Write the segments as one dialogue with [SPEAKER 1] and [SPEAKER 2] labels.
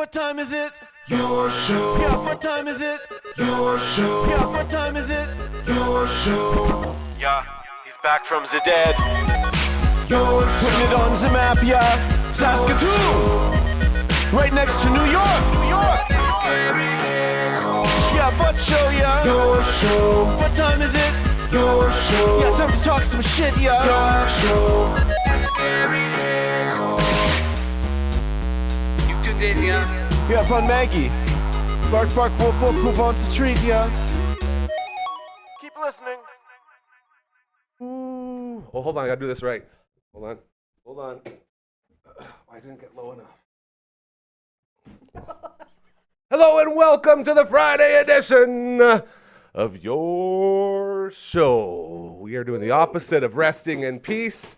[SPEAKER 1] what time is it? Your show. Yeah, what time is it? Your show. Yeah, what time is it? Your show. Yeah, he's back from the dead. Your show. Putting it on the map, yeah. Saskatoon. Right next to New York. New York. Yeah, what show, yeah? Your show. What time is it? Your show. Yeah, time to talk some shit, yeah. Your show.
[SPEAKER 2] You've tuned in, yeah?
[SPEAKER 1] Yeah, fun Maggie. Bark, bark, wolf, wolf, move on to treat, yeah. Keep listening.
[SPEAKER 3] Ooh. Oh, hold on, I gotta do this right. Hold on. I didn't get low enough. Hello and welcome to the Friday edition of your show. We are doing the opposite of resting in peace.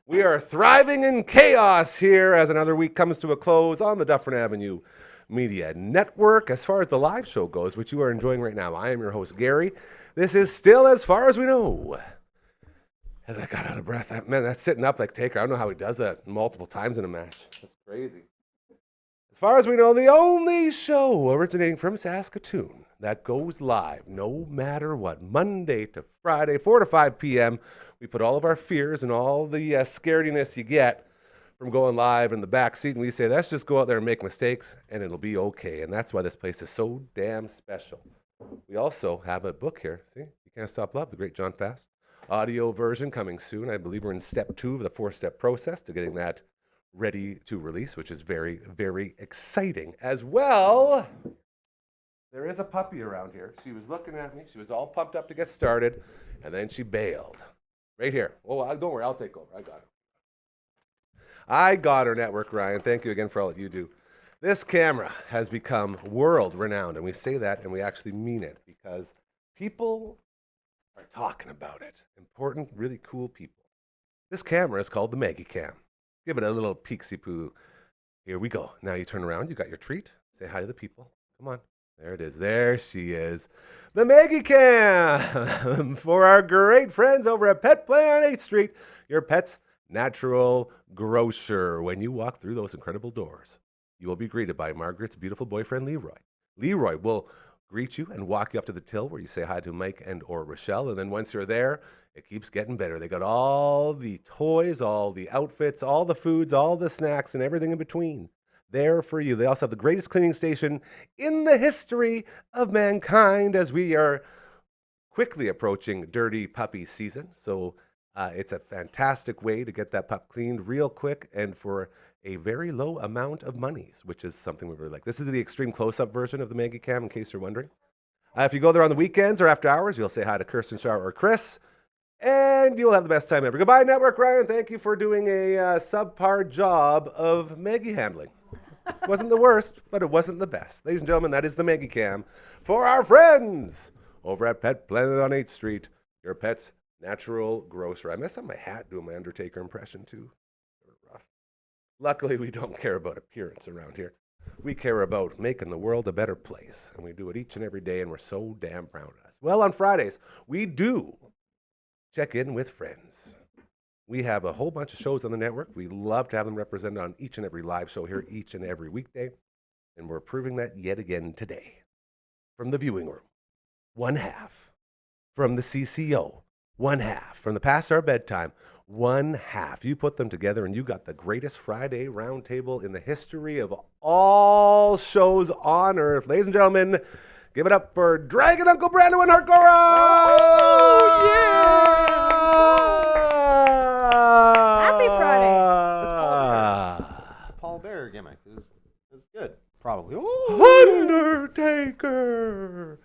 [SPEAKER 3] We are thriving in chaos here as another week comes to a close on the Dufferin Avenue Media Network. As far as the live show goes, which you are enjoying right now, I am your host, Gary. This is still as far as we know. As I got out of breath, that's sitting up like Taker. I don't know how he does that multiple times in a match. That's crazy. As far as we know, the only show originating from Saskatoon that goes live no matter what, Monday to Friday, 4 to 5 p.m., we put all of our fears and all the scarediness you get from going live in the back seat, and we say, let's just go out there and make mistakes, and it'll be okay. And that's why this place is so damn special. We also have a book here. See? You Can't Stop Love, the great John Fast. Audio version coming soon. I believe we're in step 2 of the 4-step process to getting that ready to release, which is very, very exciting. As well, there is a puppy around here. She was looking at me. She was all pumped up to get started, and then she bailed. Right here. Oh, don't worry. I'll take over. I got her, Network Ryan. Thank you again for all that you do. This camera has become world-renowned, and we say that, and we actually mean it, because people are talking about it. Important, really cool people. This camera is called the Maggie Cam. Give it a little peek-see-poo. Here we go. Now you turn around. You got your treat. Say hi to the people. Come on. There it is. There she is. The Maggie Cam for our great friends over at Pet Play on 8th Street, your pet's natural grocer. When you walk through those incredible doors, you will be greeted by Margaret's beautiful boyfriend, Leroy. Leroy will greet you and walk you up to the till where you say hi to Mike and or Rochelle. And then once you're there, it keeps getting better. They got all the toys, all the outfits, all the foods, all the snacks, and everything in between there for you. They also have the greatest cleaning station in the history of mankind as we are quickly approaching dirty puppy season. So it's a fantastic way to get that pup cleaned real quick and for a very low amount of money, which is something we really like. This is the extreme close-up version of the Maggie Cam, in case you're wondering. If you go there on the weekends or after hours, you'll say hi to Kirsten, Shar, or Chris, and you'll have the best time ever. Goodbye, Network Ryan. Thank you for doing a subpar job of Maggie handling. It wasn't the worst, but it wasn't the best. Ladies and gentlemen, that is the Maggie Cam for our friends over at Pet Planet on 8th Street, your pet's natural grocer. I messed up my hat doing my Undertaker impression, too. Rough. Luckily, we don't care about appearance around here. We care about making the world a better place, and we do it each and every day, and we're so damn proud of us. Well, on Fridays, we do check in with friends. We have a whole bunch of shows on the network. We love to have them represented on each and every live show here each and every weekday, and we're proving that yet again today. From the viewing room, 1/2. From the CCO, 1/2. From the past our bedtime, 1/2. You put them together and you got the greatest Friday roundtable in the history of all shows on earth. Ladies and gentlemen, give it up for Dragon Uncle Brando and Hard-Cora! Oh, yeah!
[SPEAKER 4] Happy Friday!
[SPEAKER 5] Paul Bear gimmick. It was good. Probably.
[SPEAKER 3] Undertaker!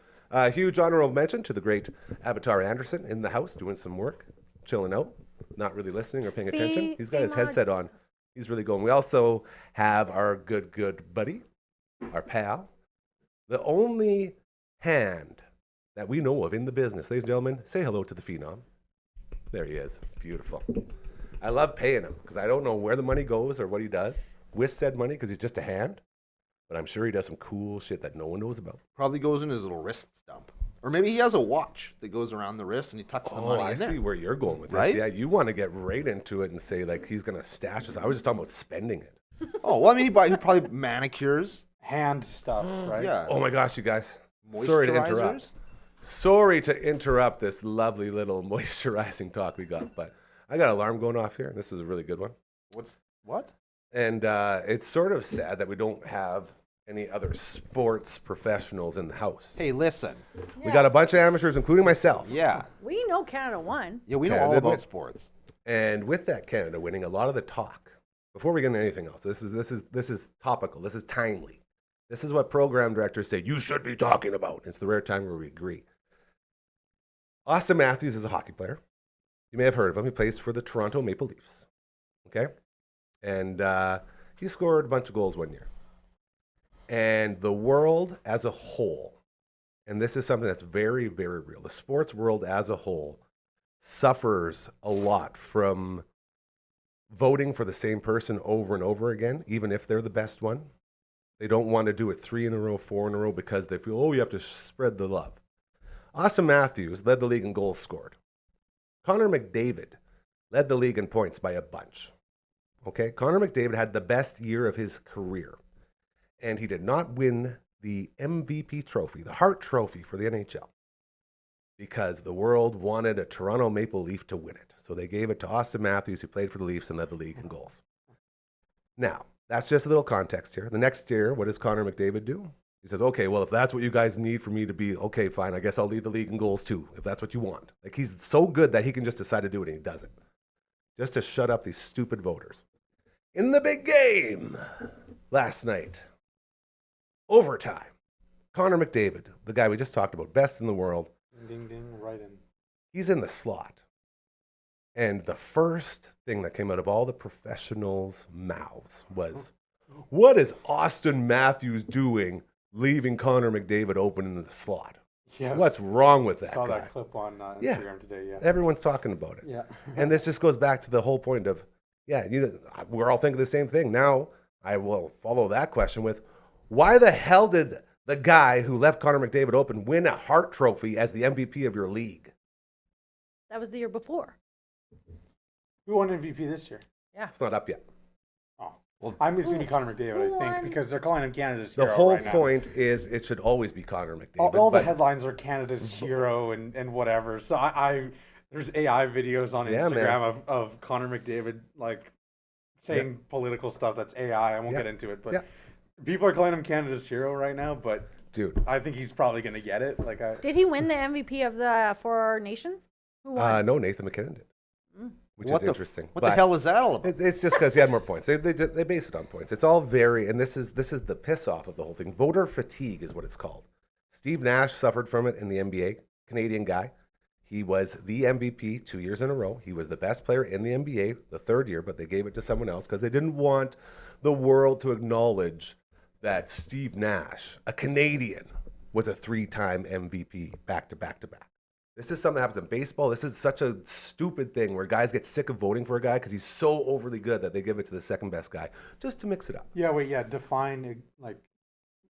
[SPEAKER 3] Huge honorable mention to the great Avatar Anderson in the house doing some work, chilling out, not really listening or paying attention. He's got his headset on. He's really going. We also have our good buddy, our pal, the only hand that we know of in the business. Ladies and gentlemen, say hello to the Phenom. There he is. Beautiful. I love paying him because I don't know where the money goes or what he does with said money because he's just a hand. But I'm sure he does some cool shit that no one knows about.
[SPEAKER 5] Probably goes in his little wrist stump. Or maybe he has a watch that goes around the wrist and he tucks the money in there.
[SPEAKER 3] I see where you're going with this.
[SPEAKER 5] Right?
[SPEAKER 3] Yeah, you want to get right into it and say, like, he's going to stash us. I was just talking about spending it.
[SPEAKER 5] Oh, well, I mean, he probably manicures
[SPEAKER 2] hand stuff, right?
[SPEAKER 5] Yeah.
[SPEAKER 3] Oh my gosh, you guys. Sorry to interrupt.
[SPEAKER 5] Moisturizers?
[SPEAKER 3] Sorry to interrupt this lovely little moisturizing talk we got, but I got an alarm going off here. This is a really good one.
[SPEAKER 5] What?
[SPEAKER 3] And it's sort of sad that we don't have any other sports professionals in the house.
[SPEAKER 5] Hey, listen.
[SPEAKER 3] We got a bunch of amateurs, including myself.
[SPEAKER 5] Yeah.
[SPEAKER 4] We know Canada won.
[SPEAKER 5] Yeah, we know
[SPEAKER 3] Canada
[SPEAKER 5] all about
[SPEAKER 3] win.
[SPEAKER 5] sports.
[SPEAKER 3] And with that Canada winning, a lot of the talk, before we get into anything else, this is topical, this is timely. This is what program directors say you should be talking about. It's the rare time where we agree. Austin Matthews is a hockey player. You may have heard of him. He plays for the Toronto Maple Leafs. Okay? And he scored a bunch of goals one year. And the world as a whole, and this is something that's very, very real, the sports world as a whole suffers a lot from voting for the same person over and over again, even if they're the best one. They don't want to do it 3 in a row, 4 in a row, because they feel, oh, you have to spread the love. Austin Matthews led the league in goals scored. Connor McDavid led the league in points by a bunch. Okay, Connor McDavid had the best year of his career, and he did not win the MVP trophy, the Hart Trophy for the NHL, because the world wanted a Toronto Maple Leaf to win it. So they gave it to Austin Matthews, who played for the Leafs and led the league in goals. Now, that's just a little context here. The next year, what does Connor McDavid do? He says, okay, well, if that's what you guys need for me to be, okay, fine, I guess I'll lead the league in goals too, if that's what you want. Like, he's so good that he can just decide to do it, and he doesn't. Just to shut up these stupid voters. In the big game last night, overtime, Connor McDavid, the guy we just talked about, best in the world,
[SPEAKER 2] Ding, ding, right in.
[SPEAKER 3] he's in the slot. And the first thing that came out of all the professionals' mouths was, what is Austin Matthews doing leaving Connor McDavid open in the slot?
[SPEAKER 2] Yes.
[SPEAKER 3] What's wrong with that
[SPEAKER 2] Saw
[SPEAKER 3] guy?
[SPEAKER 2] that clip on Instagram
[SPEAKER 3] Yeah.
[SPEAKER 2] today, yeah.
[SPEAKER 3] Everyone's talking about it.
[SPEAKER 2] Yeah.
[SPEAKER 3] And this just goes back to the whole point of, yeah, we're all thinking the same thing. Now, I will follow that question with, why the hell did the guy who left Connor McDavid open win a Hart Trophy as the MVP of your league?
[SPEAKER 4] That was the year before.
[SPEAKER 2] Who won MVP this year?
[SPEAKER 3] It's not up yet.
[SPEAKER 2] Oh. Well, it's going to be Connor McDavid, I
[SPEAKER 4] who
[SPEAKER 2] think,
[SPEAKER 4] won?
[SPEAKER 2] because they're calling him Canada's
[SPEAKER 3] The
[SPEAKER 2] hero
[SPEAKER 3] whole
[SPEAKER 2] right now.
[SPEAKER 3] point is it should always be Connor McDavid.
[SPEAKER 2] All the
[SPEAKER 3] but-
[SPEAKER 2] headlines are Canada's hero and whatever. So there's AI videos on
[SPEAKER 3] Yeah,
[SPEAKER 2] Instagram of Connor McDavid like saying political stuff that's AI. I won't get into it, but people are calling him Canada's hero right now. But
[SPEAKER 3] Dude.
[SPEAKER 2] I think he's probably going to get it.
[SPEAKER 4] Did he win the MVP of the Four Nations? Who won?
[SPEAKER 3] No, Nathan McKinnon did, which is interesting.
[SPEAKER 5] What the hell is that all about?
[SPEAKER 3] It's just because he had more points. They base it on points. It's all very, and this is the piss off of the whole thing. Voter fatigue is what it's called. Steve Nash suffered from it in the NBA. Canadian guy. He was the MVP 2 years in a row. He was the best player in the NBA the third year, but they gave it to someone else because they didn't want the world to acknowledge that Steve Nash, a Canadian, was a 3-time MVP back to back to back. This is something that happens in baseball. This is such a stupid thing where guys get sick of voting for a guy because he's so overly good that they give it to the second best guy just to mix it up.
[SPEAKER 2] Define like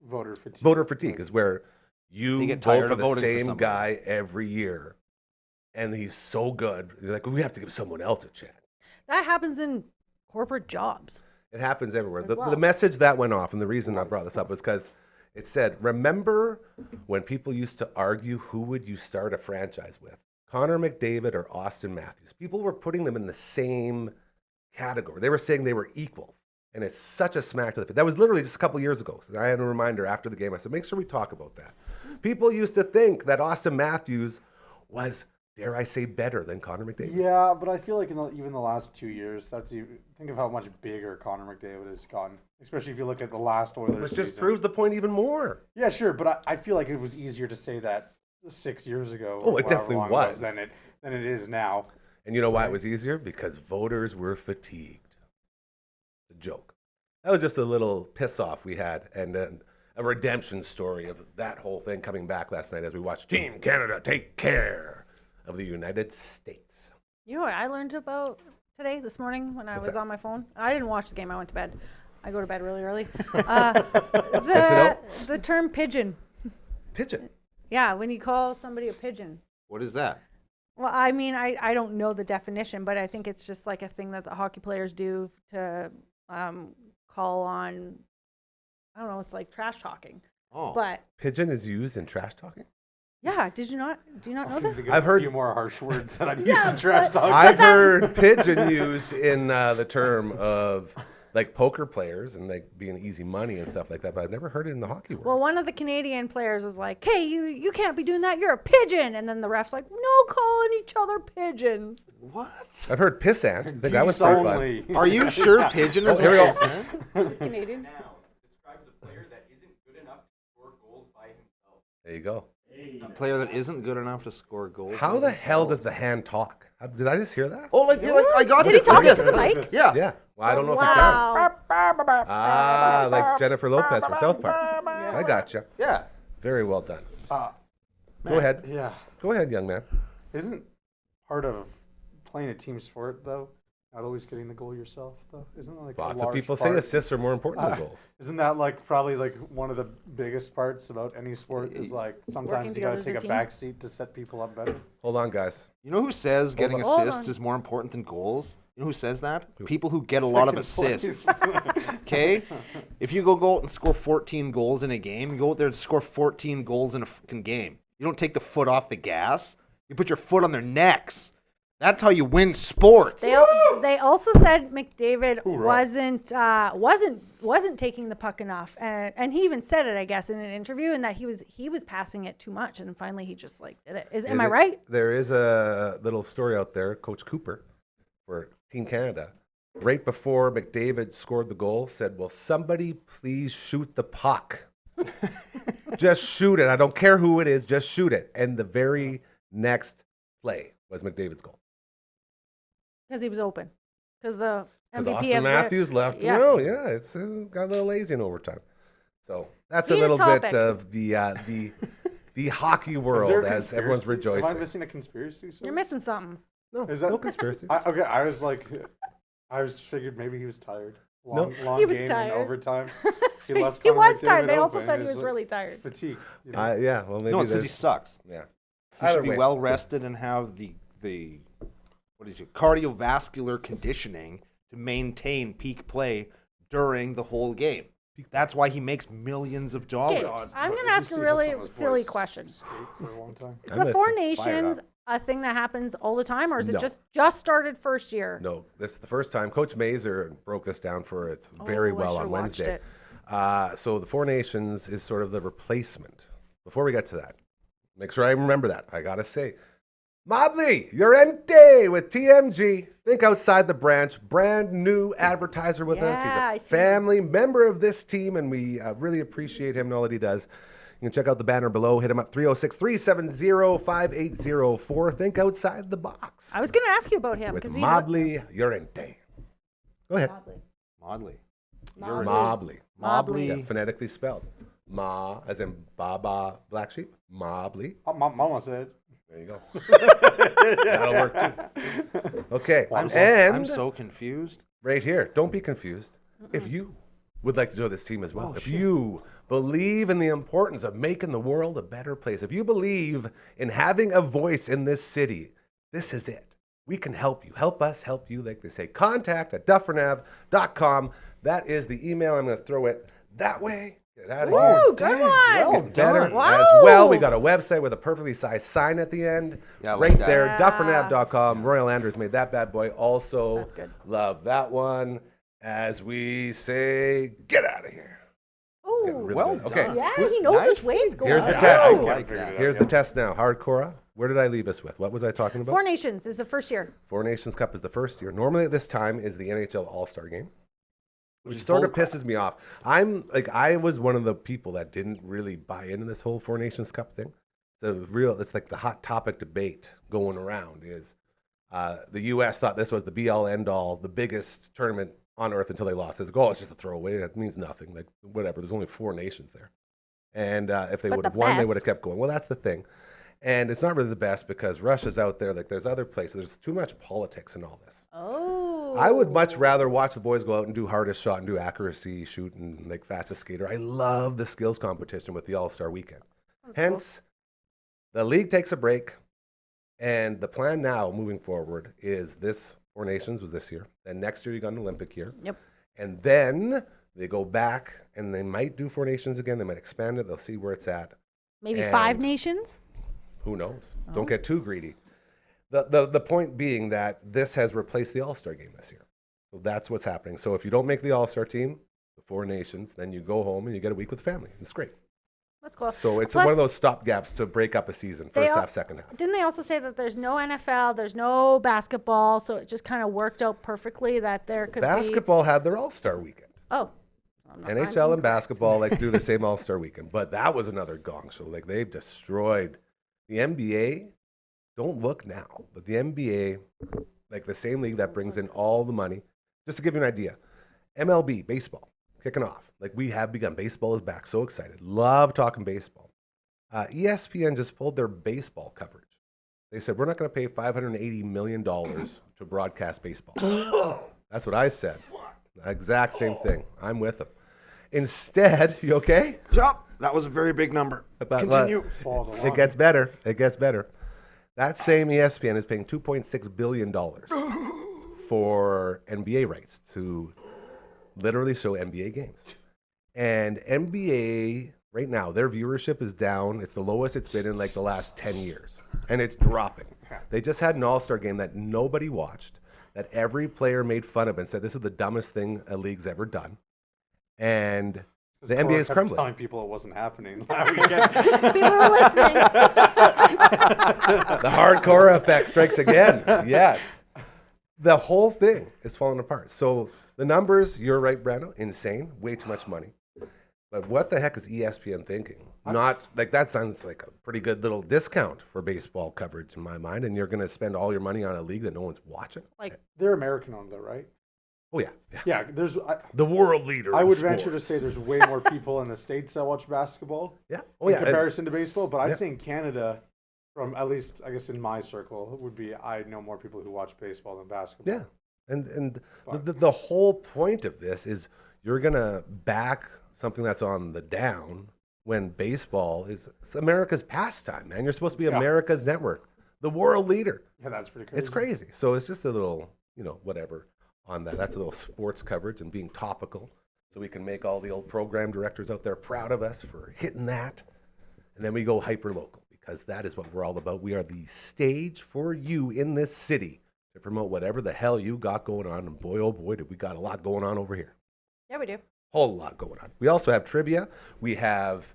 [SPEAKER 2] voter fatigue.
[SPEAKER 3] Voter fatigue is where you
[SPEAKER 5] They get
[SPEAKER 3] vote
[SPEAKER 5] tired
[SPEAKER 3] for
[SPEAKER 5] of
[SPEAKER 3] the
[SPEAKER 5] voting for
[SPEAKER 3] same
[SPEAKER 5] somebody.
[SPEAKER 3] guy every year, and he's so good. You're like, we have to give someone else a chance.
[SPEAKER 4] That happens in corporate jobs.
[SPEAKER 3] It happens everywhere.
[SPEAKER 4] As
[SPEAKER 3] The
[SPEAKER 4] well.
[SPEAKER 3] message that went off, and the reason I brought this up was because it said, remember when people used to argue who would you start a franchise with? Connor McDavid or Austin Matthews? People were putting them in the same category. They were saying they were equals. And it's such a smack to the face. That was literally just a couple years ago. I had a reminder after the game. I said, make sure we talk about that. People used to think that Austin Matthews was, dare I say, better than Connor McDavid.
[SPEAKER 2] Yeah, but I feel like even the last 2 years, think of how much bigger Connor McDavid has gotten. Especially if you look at the last Oilers
[SPEAKER 3] Which
[SPEAKER 2] season.
[SPEAKER 3] just proves the point even more.
[SPEAKER 2] Yeah, sure, but I feel like it was easier to say that 6 years ago.
[SPEAKER 3] Oh,
[SPEAKER 2] or
[SPEAKER 3] it
[SPEAKER 2] however
[SPEAKER 3] definitely
[SPEAKER 2] long
[SPEAKER 3] was.
[SPEAKER 2] than it is now.
[SPEAKER 3] And you know why it was easier? Because voters were fatigued. It's a joke. That was just a little piss off we had, and then a redemption story of that whole thing coming back last night as we watched Team Canada take care of the United States.
[SPEAKER 4] You know what I learned about this morning when I was on my phone? I didn't watch the game. I went to bed. I go to bed really early. The term pigeon.
[SPEAKER 3] Pigeon.
[SPEAKER 4] Yeah, when you call somebody a pigeon.
[SPEAKER 5] What is that?
[SPEAKER 4] Well, I mean, I don't know the definition, but I think it's just like a thing that the hockey players do to call on I don't know, it's like trash talking.
[SPEAKER 5] Oh.
[SPEAKER 4] But
[SPEAKER 3] Pigeon is used in trash talking?
[SPEAKER 4] yeah, do you not know this?
[SPEAKER 2] I've
[SPEAKER 3] heard-
[SPEAKER 2] a few more harsh words that I'd use
[SPEAKER 4] Yeah,
[SPEAKER 2] in trash
[SPEAKER 4] but-
[SPEAKER 2] talk.
[SPEAKER 3] I've heard pigeon used in the term of like poker players and like being easy money and stuff like that, but I've never heard it in the hockey world.
[SPEAKER 4] Well, one of the Canadian players was like, "Hey, you can't be doing that. You're a pigeon." And then the ref's like, "No calling each other pigeons."
[SPEAKER 5] What?
[SPEAKER 3] I've heard pissant. I think that was pretty fun.
[SPEAKER 2] only.
[SPEAKER 5] Are you sure pigeon is
[SPEAKER 3] Oh, here we go.
[SPEAKER 4] Is it Canadian?
[SPEAKER 6] Now describes a player that isn't good enough to score goals by himself.
[SPEAKER 3] There you go.
[SPEAKER 5] A player that isn't good enough to score goals.
[SPEAKER 3] How the hell does the hand talk? Did I just hear that?
[SPEAKER 5] Oh, like I got
[SPEAKER 4] Did
[SPEAKER 5] this.
[SPEAKER 4] he talk
[SPEAKER 5] like
[SPEAKER 4] into the
[SPEAKER 5] this.
[SPEAKER 4] mic?
[SPEAKER 5] Yeah.
[SPEAKER 3] Yeah. Well, I don't know if
[SPEAKER 4] Wow.
[SPEAKER 3] Ah, like Jennifer Lopez from South Park. I gotcha.
[SPEAKER 5] Yeah.
[SPEAKER 3] Very well done.
[SPEAKER 2] Uh,
[SPEAKER 3] Go ahead.
[SPEAKER 2] Yeah.
[SPEAKER 3] Go ahead, young man.
[SPEAKER 2] Isn't part of playing a team sport though not always getting the goal yourself though? Isn't that like
[SPEAKER 3] Lots
[SPEAKER 2] a
[SPEAKER 3] of
[SPEAKER 2] large
[SPEAKER 3] people say
[SPEAKER 2] part?
[SPEAKER 3] assists are more important than goals.
[SPEAKER 2] Isn't that like probably like one of the biggest parts about any sport is like sometimes you got
[SPEAKER 4] together
[SPEAKER 2] to
[SPEAKER 4] as a
[SPEAKER 2] take a
[SPEAKER 4] team.
[SPEAKER 2] back seat to set people up better.
[SPEAKER 3] Hold on, guys.
[SPEAKER 5] You know who says getting
[SPEAKER 4] Hold
[SPEAKER 5] assists
[SPEAKER 4] on.
[SPEAKER 5] is more important than goals? You know who says that? People who get a lot of
[SPEAKER 2] Second
[SPEAKER 5] assists.
[SPEAKER 2] place.
[SPEAKER 5] Okay? If you go out and score 14 goals in a game, you go out there and score 14 goals in a fucking game. You don't take the foot off the gas. You put your foot on their necks. That's how you win sports.
[SPEAKER 4] They also said McDavid
[SPEAKER 2] Hoorah.
[SPEAKER 4] wasn't taking the puck enough, and he even said it, I guess, in an interview, and that he was passing it too much, and finally he just like did it. Am I right?
[SPEAKER 3] There is a little story out there. Coach Cooper for Team Canada, right before McDavid scored the goal, said, "Will somebody please shoot the puck? Just shoot it. I don't care who it is. Just shoot it." And the very next play was McDavid's goal.
[SPEAKER 4] Because he was open. Because the
[SPEAKER 3] Because
[SPEAKER 4] MVP
[SPEAKER 3] Austin
[SPEAKER 4] of
[SPEAKER 3] Matthews left.
[SPEAKER 4] yeah.
[SPEAKER 3] No, yeah, it's got a little lazy in overtime. So that's a
[SPEAKER 4] Heated
[SPEAKER 3] little
[SPEAKER 4] topic.
[SPEAKER 3] bit of the hockey
[SPEAKER 2] Is
[SPEAKER 3] world
[SPEAKER 2] there a
[SPEAKER 3] as everyone's
[SPEAKER 2] conspiracy? Am I
[SPEAKER 3] rejoicing.
[SPEAKER 2] missing a conspiracy?
[SPEAKER 4] You're missing something.
[SPEAKER 3] No,
[SPEAKER 2] Is that-
[SPEAKER 3] no conspiracy.
[SPEAKER 2] Okay, I was like, I was figured maybe he was tired. Long
[SPEAKER 4] He was
[SPEAKER 2] game
[SPEAKER 4] tired.
[SPEAKER 2] in overtime. He left.
[SPEAKER 4] He
[SPEAKER 2] Connor
[SPEAKER 4] was
[SPEAKER 2] McDavid
[SPEAKER 4] tired. They also
[SPEAKER 2] open.
[SPEAKER 4] said he
[SPEAKER 2] It's
[SPEAKER 4] was
[SPEAKER 2] like
[SPEAKER 4] really tired.
[SPEAKER 2] fatigued. You know?
[SPEAKER 3] Yeah, well, maybe
[SPEAKER 5] No, it's because he
[SPEAKER 3] there's-
[SPEAKER 5] sucks.
[SPEAKER 3] Yeah.
[SPEAKER 5] He
[SPEAKER 3] Either
[SPEAKER 5] should be
[SPEAKER 3] way.
[SPEAKER 5] well rested and have the what is it, cardiovascular conditioning to maintain peak play during the whole game. That's why he makes millions of dollars.
[SPEAKER 4] Okay, I'm
[SPEAKER 2] But
[SPEAKER 4] going
[SPEAKER 2] did
[SPEAKER 4] to
[SPEAKER 2] you
[SPEAKER 4] ask
[SPEAKER 2] see
[SPEAKER 4] a
[SPEAKER 2] how
[SPEAKER 4] really
[SPEAKER 2] some of his
[SPEAKER 4] silly
[SPEAKER 2] boys
[SPEAKER 4] question.
[SPEAKER 2] skate for a long time?
[SPEAKER 4] Is
[SPEAKER 3] I'm
[SPEAKER 4] the Four
[SPEAKER 3] listening.
[SPEAKER 5] Fire it
[SPEAKER 4] Nations
[SPEAKER 5] up.
[SPEAKER 4] a thing that happens all the time, or is
[SPEAKER 3] No.
[SPEAKER 4] it just started first year?
[SPEAKER 3] No, this is the first time. Coach Mazer broke this down for us very
[SPEAKER 4] Oh, I
[SPEAKER 3] well
[SPEAKER 4] should've
[SPEAKER 3] on
[SPEAKER 4] watched
[SPEAKER 3] Wednesday. So the Four Nations is sort of the replacement. Before we get to that, make sure I remember that. I gotta say, Mobley, Llorente with TMG. Think outside the branch. Brand new advertiser with us.
[SPEAKER 4] Yeah, I
[SPEAKER 3] He's a
[SPEAKER 4] see.
[SPEAKER 3] family member of this team, and we really appreciate him and all that he does. You can check out the banner below. Hit him up 306-370-5804. Think outside the box.
[SPEAKER 4] I was going to ask you about him
[SPEAKER 3] with
[SPEAKER 4] because
[SPEAKER 3] Mobley Llorente. Go ahead.
[SPEAKER 5] Motley.
[SPEAKER 3] Mobley.
[SPEAKER 5] Mobley.
[SPEAKER 3] Yeah, phonetically spelled. Ma, as in Baba, black sheep. Mobley.
[SPEAKER 2] Mama said.
[SPEAKER 3] There you go. That'll work too. Okay,
[SPEAKER 5] I'm so confused.
[SPEAKER 3] right here, don't be confused. If you would like to join this team as well, if you believe in the importance of making the world a better place, if you believe in having a voice in this city, this is it. We can help you. Help us help you, like they say. contact@dufferinav.com. That is the email. I'm going to throw it that way. Get out of here.
[SPEAKER 4] Ooh, good one.
[SPEAKER 3] Getting better
[SPEAKER 4] Wow.
[SPEAKER 3] as well. We got a website with a perfectly sized sign at the end.
[SPEAKER 5] Yeah, I
[SPEAKER 3] right
[SPEAKER 5] like that.
[SPEAKER 3] there,
[SPEAKER 4] Yeah.
[SPEAKER 3] dufferinav.com. Royal Andrews made that bad boy. Also,
[SPEAKER 4] That's good.
[SPEAKER 3] love that one. As we say, get out of here.
[SPEAKER 4] Oh,
[SPEAKER 3] Getting really
[SPEAKER 5] well
[SPEAKER 3] good. Okay,
[SPEAKER 5] done.
[SPEAKER 4] yeah, he knows which way it's going.
[SPEAKER 3] Here's the
[SPEAKER 2] Yeah,
[SPEAKER 3] test.
[SPEAKER 2] I
[SPEAKER 5] Oh,
[SPEAKER 2] can't
[SPEAKER 5] like
[SPEAKER 2] figure
[SPEAKER 5] that.
[SPEAKER 2] it out,
[SPEAKER 3] here's
[SPEAKER 2] yeah.
[SPEAKER 3] the test now. Hard-Cora. Where did I leave us with? What was I talking about?
[SPEAKER 4] Four Nations is the first year.
[SPEAKER 3] Four Nations Cup is the first year. Normally at this time is the NHL All-Star Game, which
[SPEAKER 5] is
[SPEAKER 3] sort of
[SPEAKER 5] bullcrap.
[SPEAKER 3] pisses me off. I was one of the people that didn't really buy into this whole Four Nations Cup thing. It's like the hot topic debate going around is the U.S. thought this was the be-all, end-all, the biggest tournament on earth until they lost. It's like, oh, it's just a throwaway. It means nothing. Like, whatever. There's only four nations there. And if they
[SPEAKER 4] But
[SPEAKER 3] would have
[SPEAKER 4] the
[SPEAKER 3] won, they
[SPEAKER 4] best.
[SPEAKER 3] would have kept going. Well, that's the thing. And it's not really the best because Russia's out there. Like, there's other places. There's too much politics in all this.
[SPEAKER 4] Oh.
[SPEAKER 3] I would much rather watch the boys go out and do hardest shot and do accuracy, shoot, and like fastest skater. I love the skills competition with the All-Star weekend. Hence, the league takes a break, and the plan now moving forward is this Four Nations was this year, and next year you got an Olympic year.
[SPEAKER 4] Yep.
[SPEAKER 3] And then They go back, and they might do 4 nations again. They might expand it. They'll see where it's at.
[SPEAKER 4] Maybe 5
[SPEAKER 3] And
[SPEAKER 4] nations?
[SPEAKER 3] Who knows? Don't get too greedy. The point being that this has replaced the All-Star game this year. So that's what's happening. So if you don't make the All-Star team, the 4 nations, then you go home and you get a week with family. It's great.
[SPEAKER 4] That's cool.
[SPEAKER 3] So it's
[SPEAKER 4] Plus,
[SPEAKER 3] one of those stopgaps to break up a season,
[SPEAKER 4] they
[SPEAKER 3] first
[SPEAKER 4] al-
[SPEAKER 3] half, second half.
[SPEAKER 4] Didn't they also say that there's no NFL, there's no basketball, so it just kind of worked out perfectly that there could be...
[SPEAKER 3] Basketball had their All-Star weekend.
[SPEAKER 4] Oh. I'm
[SPEAKER 3] NHL and
[SPEAKER 4] incorrect.
[SPEAKER 3] basketball like do the same All-Star weekend, but that was another gong show. Like they've destroyed the NBA. Don't look now, but the NBA, like the same league that brings in all the money. Just to give you an idea, MLB baseball kicking off. Like we have begun. Baseball is back. So excited. Love talking baseball. ESPN just pulled their baseball coverage. They said we're not going to pay $580 million to broadcast baseball. That's what I said. Exact same thing. I'm with them. Instead, you okay?
[SPEAKER 5] Yep, that was a very big number. Continue.
[SPEAKER 3] It gets better. It gets better. That same ESPN is paying $2.6 billion for NBA rights to literally show NBA games. And NBA, right now, their viewership is down. It's the lowest it's been in like the last 10 years. And it's dropping. They just had an All-Star game that nobody watched, that every player made fun of and said, this is the dumbest thing a league's ever done. And the NBA is crumbling.
[SPEAKER 2] Telling people it wasn't happening. that weekend.
[SPEAKER 4] People were listening.
[SPEAKER 3] The Hard-Cora effect strikes again. Yes. The whole thing is falling apart. So the numbers, you're right, Brando, insane. Way too much money. But what the heck is ESPN thinking? Not like that sounds like a pretty good little discount for baseball coverage in my mind. And you're going to spend all your money on a league that no one's watching?
[SPEAKER 4] Like,
[SPEAKER 2] They're American owned though, right?
[SPEAKER 3] Oh, yeah.
[SPEAKER 2] Yeah, there's.
[SPEAKER 3] The world leader.
[SPEAKER 2] I
[SPEAKER 3] in
[SPEAKER 2] would venture to
[SPEAKER 3] sports.
[SPEAKER 2] say there's way more people in the States that watch basketball
[SPEAKER 3] Yeah. Oh,
[SPEAKER 2] in
[SPEAKER 3] yeah.
[SPEAKER 2] comparison to baseball. But
[SPEAKER 3] Yeah.
[SPEAKER 2] I'd say in Canada, from at least, I guess in my circle, would be I know more people who watch baseball than basketball.
[SPEAKER 3] Yeah. And the whole point of this is you're going to back something that's on the down when baseball is it's America's pastime, man. You're supposed to be America's network, the world leader.
[SPEAKER 2] Yeah, that's pretty crazy.
[SPEAKER 3] It's crazy. So it's just a little, whatever on that. That's a little sports coverage and being topical so we can make all the old program directors out there proud of us for hitting that. And then we go hyper local because that is what we're all about. We are the stage for you in this city to promote whatever the hell you got going on. And boy, oh boy, did we got a lot going on over here.
[SPEAKER 4] yeah, we do.
[SPEAKER 3] Whole lot going on. We also have trivia. We have,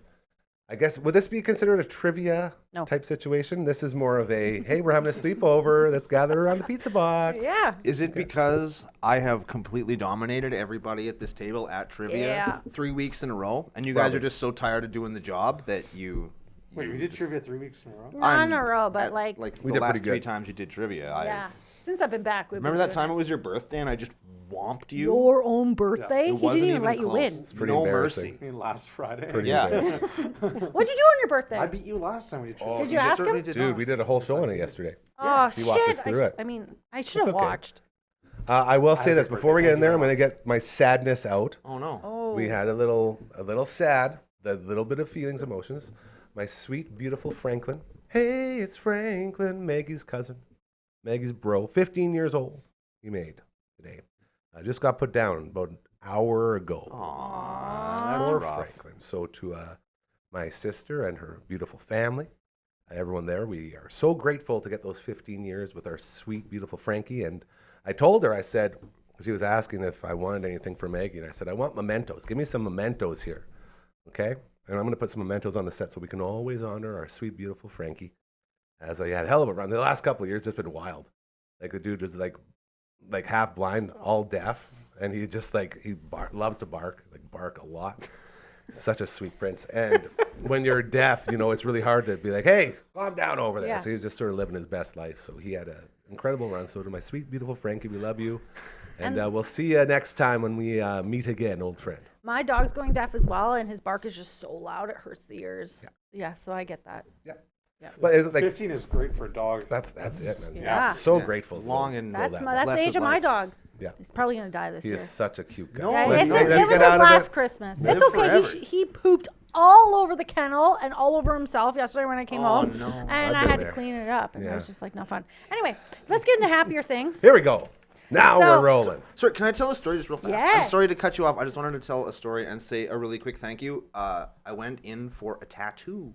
[SPEAKER 3] I guess, would this be considered a trivia
[SPEAKER 4] No.
[SPEAKER 3] type situation? This is more of a, hey, we're having a sleepover. Let's gather around the pizza box.
[SPEAKER 4] Yeah.
[SPEAKER 5] Is it because I have completely dominated everybody at this table at trivia
[SPEAKER 4] Yeah.
[SPEAKER 5] 3 weeks in a row, and you guys
[SPEAKER 3] Probably.
[SPEAKER 5] are just so tired of doing the job that you?
[SPEAKER 2] Wait, we did trivia 3 weeks in a row?
[SPEAKER 4] Not in a
[SPEAKER 5] I'm
[SPEAKER 4] row, but
[SPEAKER 5] at,
[SPEAKER 4] like,
[SPEAKER 3] We
[SPEAKER 5] the
[SPEAKER 3] did
[SPEAKER 5] last
[SPEAKER 3] pretty
[SPEAKER 5] 3
[SPEAKER 3] good.
[SPEAKER 5] times you did trivia.
[SPEAKER 4] yeah. Since I've been back, we've
[SPEAKER 5] Remember
[SPEAKER 4] been
[SPEAKER 5] that
[SPEAKER 4] doing
[SPEAKER 5] time it was your birthday and I just whomped you?
[SPEAKER 4] your own birthday?
[SPEAKER 5] It
[SPEAKER 4] He
[SPEAKER 5] wasn't
[SPEAKER 4] didn't even let you
[SPEAKER 5] close.
[SPEAKER 4] win.
[SPEAKER 3] It's pretty
[SPEAKER 5] No
[SPEAKER 3] embarrassing.
[SPEAKER 5] mercy.
[SPEAKER 2] I mean, last Friday.
[SPEAKER 3] Pretty
[SPEAKER 5] Yeah.
[SPEAKER 3] embarrassing.
[SPEAKER 4] What'd you do on your birthday?
[SPEAKER 2] I beat you last time we did trivia.
[SPEAKER 4] Did you ask him?
[SPEAKER 3] Dude, we did a whole show on it yesterday.
[SPEAKER 4] Oh,
[SPEAKER 3] He walked us
[SPEAKER 4] shit.
[SPEAKER 3] through it.
[SPEAKER 4] I mean, I should have
[SPEAKER 3] okay.
[SPEAKER 4] watched.
[SPEAKER 3] I will say
[SPEAKER 2] Happy
[SPEAKER 3] this before we
[SPEAKER 2] birthday.
[SPEAKER 3] get in there. I'm
[SPEAKER 2] Thank you
[SPEAKER 3] going to get my sadness out.
[SPEAKER 5] Oh no.
[SPEAKER 4] Oh.
[SPEAKER 3] We had a little sad, the little bit of feelings, emotions. My sweet, beautiful Franklin. Hey, it's Franklin, Maggie's cousin, Maggie's bro, 15 years old. He made today. I just got put down about an hour ago.
[SPEAKER 5] Aw, that's
[SPEAKER 3] Poor
[SPEAKER 5] rough.
[SPEAKER 3] Franklin. So to my sister and her beautiful family, everyone there, we are so grateful to get those 15 years with our sweet, beautiful Frankie. And I told her, I said, she was asking if I wanted anything for Maggie, and I said, I want mementos. Give me some mementos here, okay? And I'm going to put some mementos on the set so we can always honor our sweet, beautiful Frankie. As I had a hell of a run. The last couple of years, it's been wild. Like the dude was like half blind, all deaf, and he just loves to bark a lot. Such a sweet prince. And when you're deaf, it's really hard to be like, hey, calm down over there.
[SPEAKER 4] Yeah.
[SPEAKER 3] So he's just sort of living his best life. So he had an incredible run. So to my sweet, beautiful Frankie, we love you. And we'll see you next time when we meet again, old friend.
[SPEAKER 4] My dog's going deaf as well, and his bark is just so loud it hurts the ears. Yeah, so I get that.
[SPEAKER 3] Yeah.
[SPEAKER 4] Yeah.
[SPEAKER 3] But is it like
[SPEAKER 2] 15 is great for a dog.
[SPEAKER 3] that's it, man.
[SPEAKER 4] Yeah.
[SPEAKER 3] So
[SPEAKER 5] Yeah.
[SPEAKER 3] grateful.
[SPEAKER 5] Long and
[SPEAKER 4] That's
[SPEAKER 3] that
[SPEAKER 4] my,
[SPEAKER 3] way.
[SPEAKER 4] that's the
[SPEAKER 5] Less
[SPEAKER 4] age
[SPEAKER 5] of
[SPEAKER 4] of my
[SPEAKER 5] life.
[SPEAKER 4] dog.
[SPEAKER 3] Yeah.
[SPEAKER 4] He's probably gonna die this
[SPEAKER 3] He
[SPEAKER 4] year.
[SPEAKER 3] is such a cute guy.
[SPEAKER 5] No,
[SPEAKER 4] Yeah,
[SPEAKER 5] Let's
[SPEAKER 4] it's
[SPEAKER 5] not-
[SPEAKER 4] his,
[SPEAKER 3] let's
[SPEAKER 4] it was
[SPEAKER 3] get
[SPEAKER 4] his
[SPEAKER 3] out of
[SPEAKER 4] last
[SPEAKER 3] it.
[SPEAKER 4] Christmas.
[SPEAKER 5] Live
[SPEAKER 4] It's okay.
[SPEAKER 5] forever.
[SPEAKER 4] He pooped all over the kennel and all over himself yesterday when I came
[SPEAKER 5] Oh,
[SPEAKER 4] home.
[SPEAKER 5] no.
[SPEAKER 4] And
[SPEAKER 3] I've
[SPEAKER 4] I
[SPEAKER 3] been
[SPEAKER 4] had
[SPEAKER 3] there.
[SPEAKER 4] to clean it up, and it
[SPEAKER 3] Yeah.
[SPEAKER 4] was just like no fun. Anyway, let's get into happier things.
[SPEAKER 3] Here we go. Now
[SPEAKER 4] So-
[SPEAKER 3] we're rolling.
[SPEAKER 5] Sorry, can I tell a story just real fast? I'm
[SPEAKER 4] Yes.
[SPEAKER 5] sorry to cut you off. I just wanted to tell a story and say a really quick thank you. I went in for a tattoo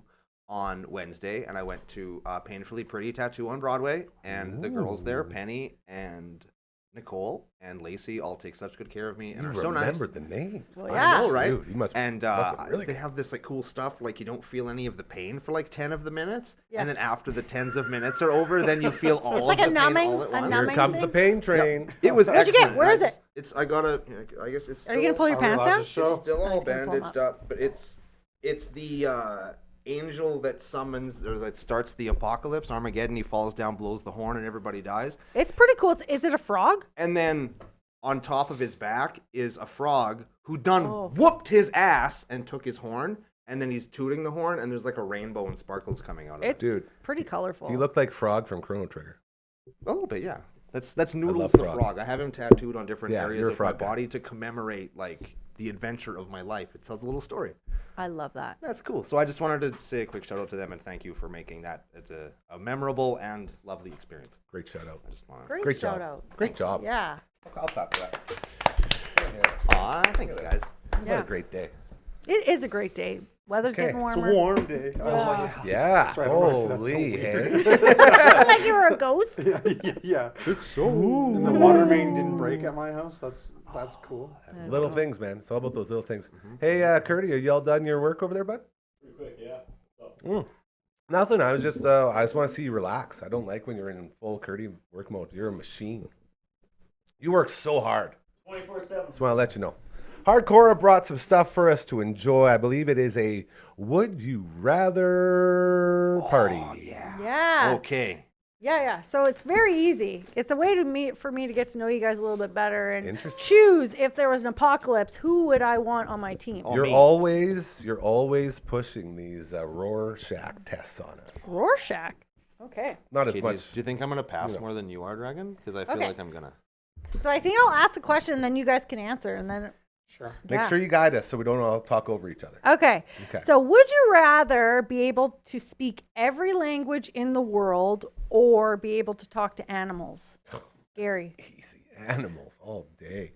[SPEAKER 5] on Wednesday, and I went to Painfully Pretty Tattoo on Broadway, and the girls there, Penny and Nicole and Lacey, all take such good care of me and
[SPEAKER 3] You
[SPEAKER 5] are so nice.
[SPEAKER 3] remembered the names.
[SPEAKER 4] Well,
[SPEAKER 5] I
[SPEAKER 4] yeah.
[SPEAKER 5] know, right?
[SPEAKER 3] Dude, you must
[SPEAKER 5] And
[SPEAKER 3] be really
[SPEAKER 5] they
[SPEAKER 3] good.
[SPEAKER 5] have this like cool stuff, like you don't feel any of the pain for like 10 of the minutes,
[SPEAKER 4] Yeah.
[SPEAKER 5] and then after the tens of minutes are over, then you feel all
[SPEAKER 4] It's like
[SPEAKER 5] of
[SPEAKER 4] a
[SPEAKER 5] the
[SPEAKER 4] numbing-
[SPEAKER 5] pain all at
[SPEAKER 4] a
[SPEAKER 5] once.
[SPEAKER 3] Here
[SPEAKER 4] numbing
[SPEAKER 3] comes
[SPEAKER 4] thing?
[SPEAKER 3] the pain train.
[SPEAKER 5] It was
[SPEAKER 4] Where'd you get?
[SPEAKER 5] excellent.
[SPEAKER 4] Where is it?
[SPEAKER 5] It's I guess it's.
[SPEAKER 4] Are you gonna pull your
[SPEAKER 2] Are we
[SPEAKER 4] pants
[SPEAKER 2] allowed
[SPEAKER 4] down?
[SPEAKER 2] to show?
[SPEAKER 5] It's still
[SPEAKER 4] I
[SPEAKER 5] all
[SPEAKER 4] was gonna pull 'em
[SPEAKER 5] bandaged up, but it's the angel that summons or that starts the apocalypse, Armageddon. He falls down, blows the horn, and everybody dies.
[SPEAKER 4] It's pretty cool. Is it a frog?
[SPEAKER 5] And then on top of his back is a frog who done
[SPEAKER 4] Oh.
[SPEAKER 5] whooped his ass and took his horn, and then he's tooting the horn, and there's like a rainbow and sparkles coming out of it.
[SPEAKER 4] It's
[SPEAKER 3] Dude,
[SPEAKER 4] pretty colorful.
[SPEAKER 3] he looked like Frog from Chrono Trigger.
[SPEAKER 5] A little bit, yeah. That's Noodles
[SPEAKER 3] love
[SPEAKER 5] the
[SPEAKER 3] Frog.
[SPEAKER 5] frog. I have him tattooed on different
[SPEAKER 3] Yeah,
[SPEAKER 5] areas
[SPEAKER 3] you're a
[SPEAKER 5] of my
[SPEAKER 3] frog guy.
[SPEAKER 5] body to commemorate like the adventure of my life. It tells a little story.
[SPEAKER 4] I love that.
[SPEAKER 5] That's cool. So I just wanted to say a quick shout out to them and thank you for making that it's a memorable and lovely experience.
[SPEAKER 3] Great shout out.
[SPEAKER 5] I just want to.
[SPEAKER 4] Great,
[SPEAKER 3] job.
[SPEAKER 4] shout out.
[SPEAKER 3] Great job.
[SPEAKER 4] Yeah.
[SPEAKER 3] I'll clap for that.
[SPEAKER 5] Aw, thanks guys.
[SPEAKER 3] What
[SPEAKER 4] Yeah.
[SPEAKER 3] a great day.
[SPEAKER 4] It is a great day. Weather's
[SPEAKER 3] Okay.
[SPEAKER 4] getting
[SPEAKER 2] It's a
[SPEAKER 4] warmer.
[SPEAKER 2] warm day. Oh,
[SPEAKER 4] Yeah.
[SPEAKER 3] Yeah.
[SPEAKER 2] That's right, I've never seen that so
[SPEAKER 3] Holy,
[SPEAKER 2] weird.
[SPEAKER 3] hey.
[SPEAKER 4] like you were a ghost.
[SPEAKER 2] yeah.
[SPEAKER 3] It's so
[SPEAKER 2] And the water main didn't break at my house. That's cool.
[SPEAKER 3] little things, man. It's all about those little things. Hey, Curdy, are you all done your work over there, bud?
[SPEAKER 6] Pretty quick, yeah.
[SPEAKER 3] Nothing. I just want to see you relax. I don't like when you're in full Curdy work mode. You're a machine. You work so hard.
[SPEAKER 6] 24/7.
[SPEAKER 3] Just want to let you know. Hard-Cora brought some stuff for us to enjoy. I believe it is a Would You Rather party.
[SPEAKER 4] Yeah.
[SPEAKER 5] Okay.
[SPEAKER 4] Yeah. So it's very easy. It's a way for me to get to know you guys a little bit better and
[SPEAKER 3] Interesting.
[SPEAKER 4] choose if there was an apocalypse, who would I want on my team?
[SPEAKER 5] Oh,
[SPEAKER 3] You're
[SPEAKER 5] me.
[SPEAKER 3] always pushing these Rorschach tests on us.
[SPEAKER 4] Rorschach. Okay.
[SPEAKER 3] Not as
[SPEAKER 5] Okay,
[SPEAKER 3] much.
[SPEAKER 5] do you think I'm gonna pass
[SPEAKER 3] you know.
[SPEAKER 5] more than you are, Dragon? Because I feel
[SPEAKER 4] Okay.
[SPEAKER 5] like I'm gonna.
[SPEAKER 4] So I think I'll ask a question and then you guys can answer and then
[SPEAKER 2] Sure.
[SPEAKER 3] Make
[SPEAKER 4] yeah.
[SPEAKER 3] sure you guide us so we don't all talk over each other.
[SPEAKER 4] Okay.
[SPEAKER 3] Okay.
[SPEAKER 4] So would you rather be able to speak every language in the world or be able to talk to animals? Gary.
[SPEAKER 3] Easy. Animals all day.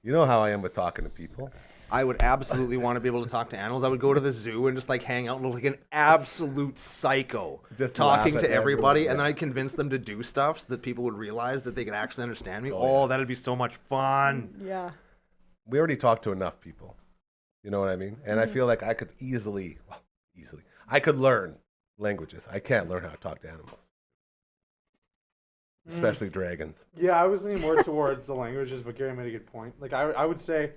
[SPEAKER 3] You know how I am with talking to people.
[SPEAKER 5] I would absolutely want to be able to talk to animals. I would go to the zoo and just like hang out and look like an absolute psycho,
[SPEAKER 3] Just
[SPEAKER 5] talking
[SPEAKER 3] laugh
[SPEAKER 5] to
[SPEAKER 3] at
[SPEAKER 5] everybody,
[SPEAKER 3] everyone,
[SPEAKER 5] and then
[SPEAKER 3] yeah.
[SPEAKER 5] I'd convince them to do stuff so that people would realize that they could actually understand me.
[SPEAKER 3] Oh,
[SPEAKER 5] Oh,
[SPEAKER 3] yeah.
[SPEAKER 5] that'd be so much fun.
[SPEAKER 4] Yeah.
[SPEAKER 3] We already talked to enough people. You know what I mean? And I feel like I could I could learn languages. I can't learn how to talk to animals. Especially dragons.
[SPEAKER 2] Yeah, I was leaning more towards the languages, but Gary made a good point. Like I would say,